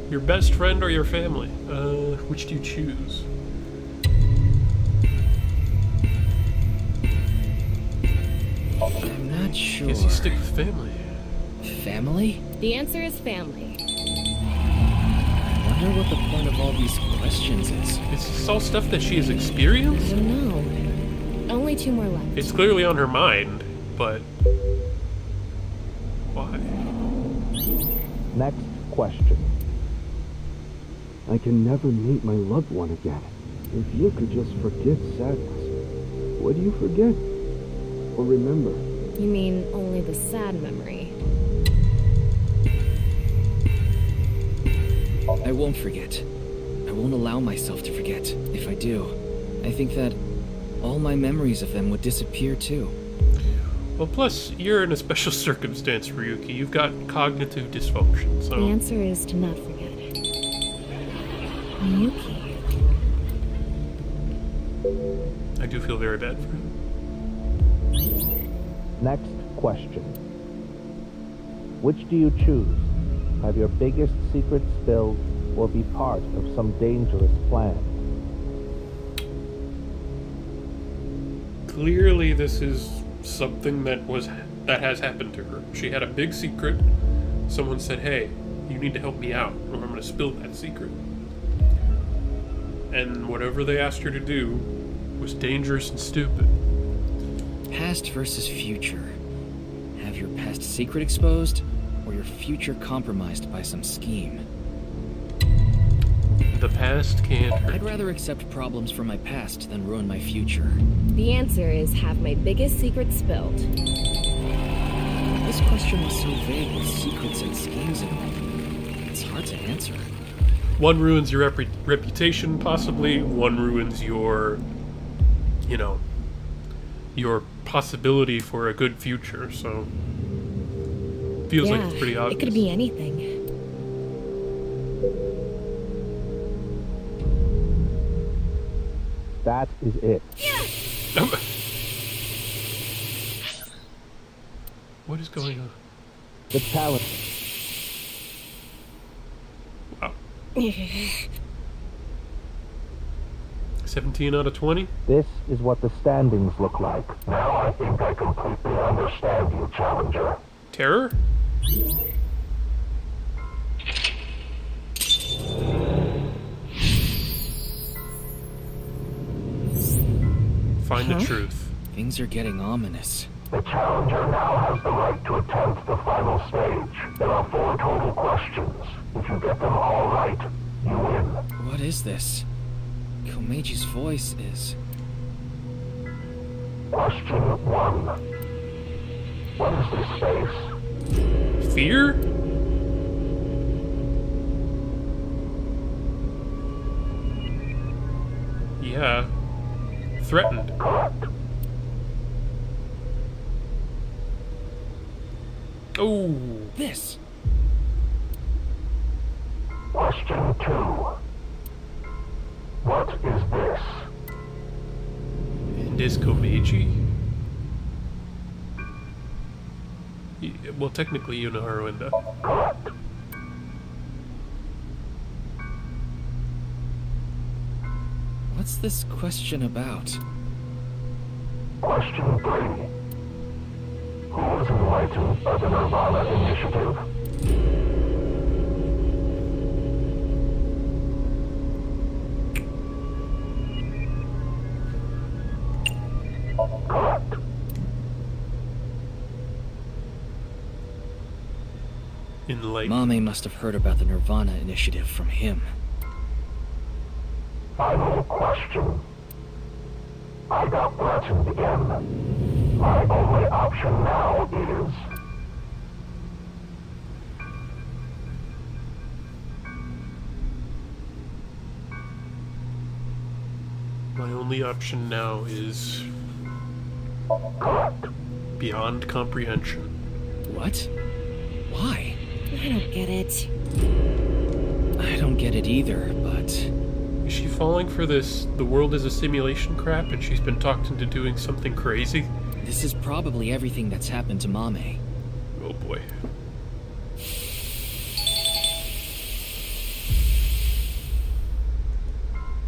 Your best friend or your family? Which do you choose? I'm not sure. Guess you stick with family. Family? The answer is family. I wonder what the point of all these questions is. Is this all stuff that she has experienced? I don't know. Only 2 more left. It's clearly on her mind, but why? Next question. I can never meet my loved one again. If you could just forget sadness, what do you forget? Or remember? You mean only the sad memory? I won't forget. I won't allow myself to forget. If I do, I think that all my memories of them would disappear too. Well, plus, you're in a special circumstance, Ryuki. You've got cognitive dysfunction, so... The answer is to not forget. Ryuki. I do feel very bad for him. Next question. Which do you choose? Have your biggest secret spilled or be part of some dangerous plan? Clearly, this is something that has happened to her. She had a big secret. Someone said, "Hey, you need to help me out, or I'm going to spill that secret." And whatever they asked her to do was dangerous and stupid. Past versus future. Have your past secret exposed, or your future compromised by some scheme? The past can't hurt. I'd rather accept problems from my past than ruin my future. The answer is have my biggest secret spilled. This question was so vague with secrets and schemes in it. It's hard to answer. One ruins your reputation, possibly. One ruins your, your possibility for a good future, so... Feels like it's pretty obvious. It could be anything. That is it. What is going on? The challenge. Wow. 17 out of 20? This is what the standings look like. Now I think I completely understand you, Challenger. Terror? Find the truth. Things are getting ominous. The Challenger now has the right to attempt the final stage. There are 4 total questions. If you get them all right, you win. What is this? Komeji's voice is... Question 1. What is this space? Fear? Yeah. Threatened. Correct. Oh. This. Question 2. is Komeji? Well, technically, you know Haruenda. What's this question about? Question 3. Who was enlightened by the NirvanA initiative? Correct. Enlightened. Mame must have heard about the NirvanA initiative from him. Final question. I got threatened again. My only option now is... My only option now is... Correct. Beyond comprehension. What? Why? I don't get it. I don't get it either, but... Is she falling for this, the world is a simulation crap, and she's been talked into doing something crazy? This is probably everything that's happened to Mame. Oh boy.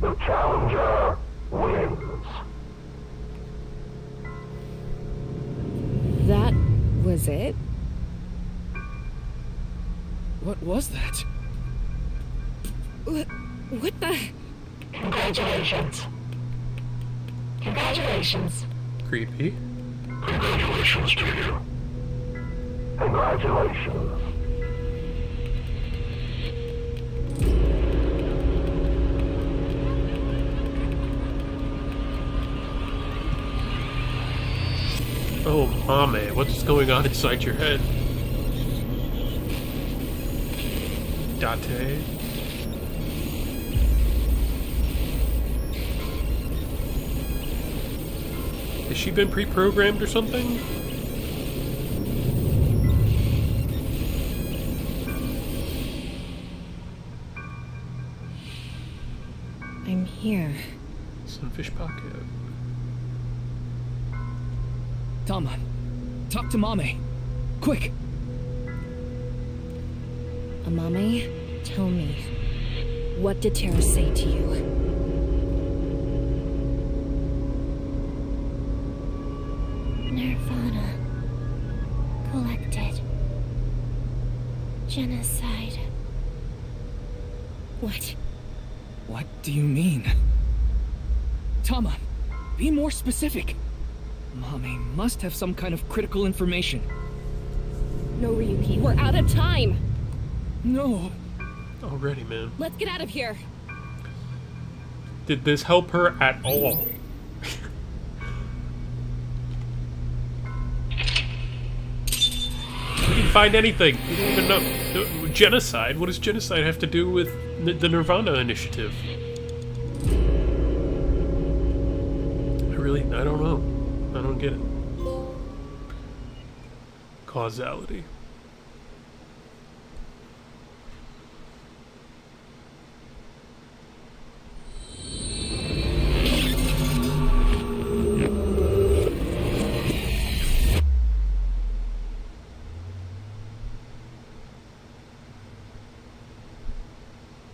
The challenger wins. That was it? What was that? What the? Congratulations. Congratulations. Creepy. Congratulations to you. Congratulations. Oh, Mame, what's going on inside your head? Date? Has she been pre-programmed or something? I'm here. Sunfish pocket. Tama, talk to Mame. Quick! Amame, tell me, what did Tara say to you? NirvanA. Collected. Genocide. What? What do you mean? Tama, be more specific. Mame must have some kind of critical information. No, Ryuki, we're out of time! No. Already, man. Let's get out of here! Did this help her at all? We didn't find anything. We don't even know. Genocide? What does genocide have to do with the NirvanA initiative? I don't know. I don't get it. Causality.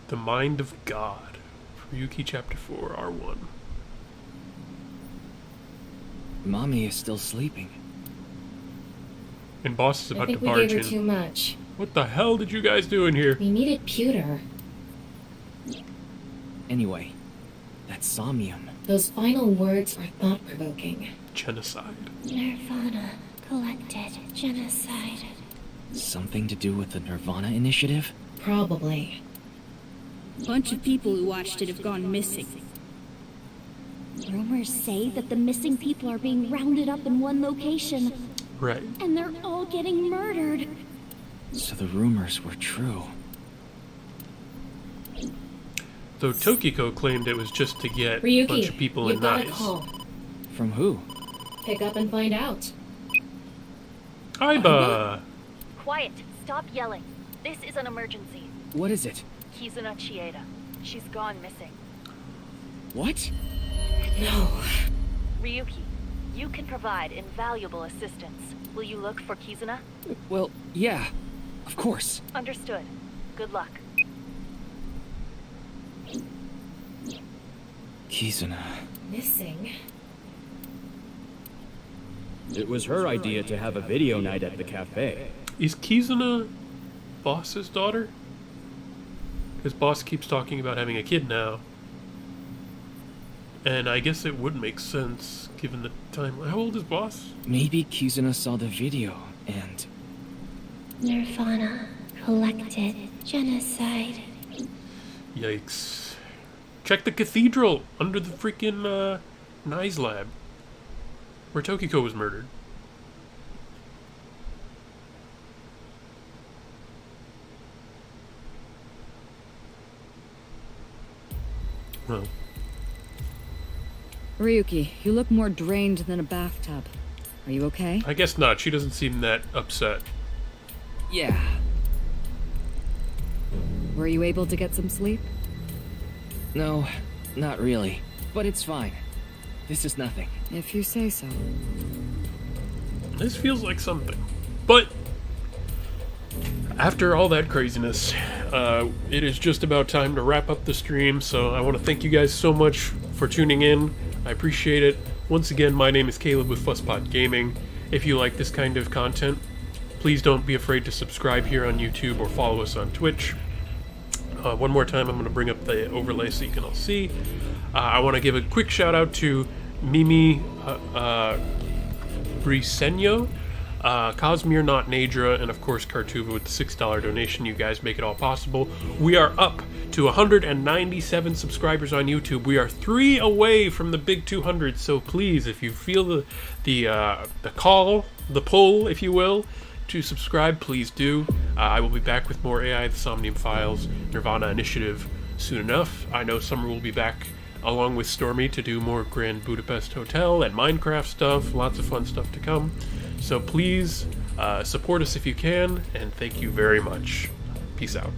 The Mind of God. Ryuki Chapter 4, R1. Mame is still sleeping. And boss is about to I think barge we gave her in. too much. What the hell did you guys do in here? We needed pewter. Anyway, that somnium. Those final words are thought-provoking. Genocide. NirvanA. Collected. Genocide. Something to do with the NirvanA initiative? Probably. Bunch of people who watched it have gone missing. Rumors say that the missing people are being rounded up in one location. Right. And they're all getting murdered. So the rumors were true. Though Tokiko claimed it was just to get Ryuki, a bunch of people in you've got a knives. call. From who? Pick up and find out. Aiba! Quiet. Stop yelling. This is an emergency. What is it? Kizuna Chieda. She's gone missing. What? No. Ryuki, you can provide invaluable assistance. Will you look for Kizuna? Well, yeah, of course. Understood. Good luck. Kizuna. Missing. It was her idea to have a video night at the cafe. Is Kizuna Boss's daughter? Because Boss keeps talking about having a kid now. And I guess it would make sense, given the time. How old is Boss? Maybe Kizuna saw the video, and... NirvanA. Collected. Genocide. Yikes. Check the cathedral under the freaking, Nai's lab. Where Tokiko was murdered. Well. Ryuki, you look more drained than a bathtub. Are you okay? I guess not. She doesn't seem that upset. Yeah. Were you able to get some sleep? No, not really. But it's fine. This is nothing. If you say so. This feels like something. But after all that craziness, it is just about time to wrap up the stream, so I want to thank you guys so much for tuning in. I appreciate it. Once again, my name is Caleb with Fusspot Gaming. If you like this kind of content, please don't be afraid to subscribe here on YouTube or follow us on Twitch. One more time, I'm going to bring up the overlay so you can all see. I want to give a quick shout out to Mimi Briseño, Cosmere Not Nadra, and of course Cartuva with the $6 donation. You guys make it all possible. We are up to 197 subscribers on YouTube. We are 3 away from the big 200, so please, if you feel the call, the pull, if you will, to subscribe, please do. I will be back with more AI, the Somnium Files, NirvanA Initiative soon enough. I know Summer will be back along with Stormy to do more Grand Budapest Hotel and Minecraft stuff. Lots of fun stuff to come. So please support us if you can, and thank you very much. Peace out.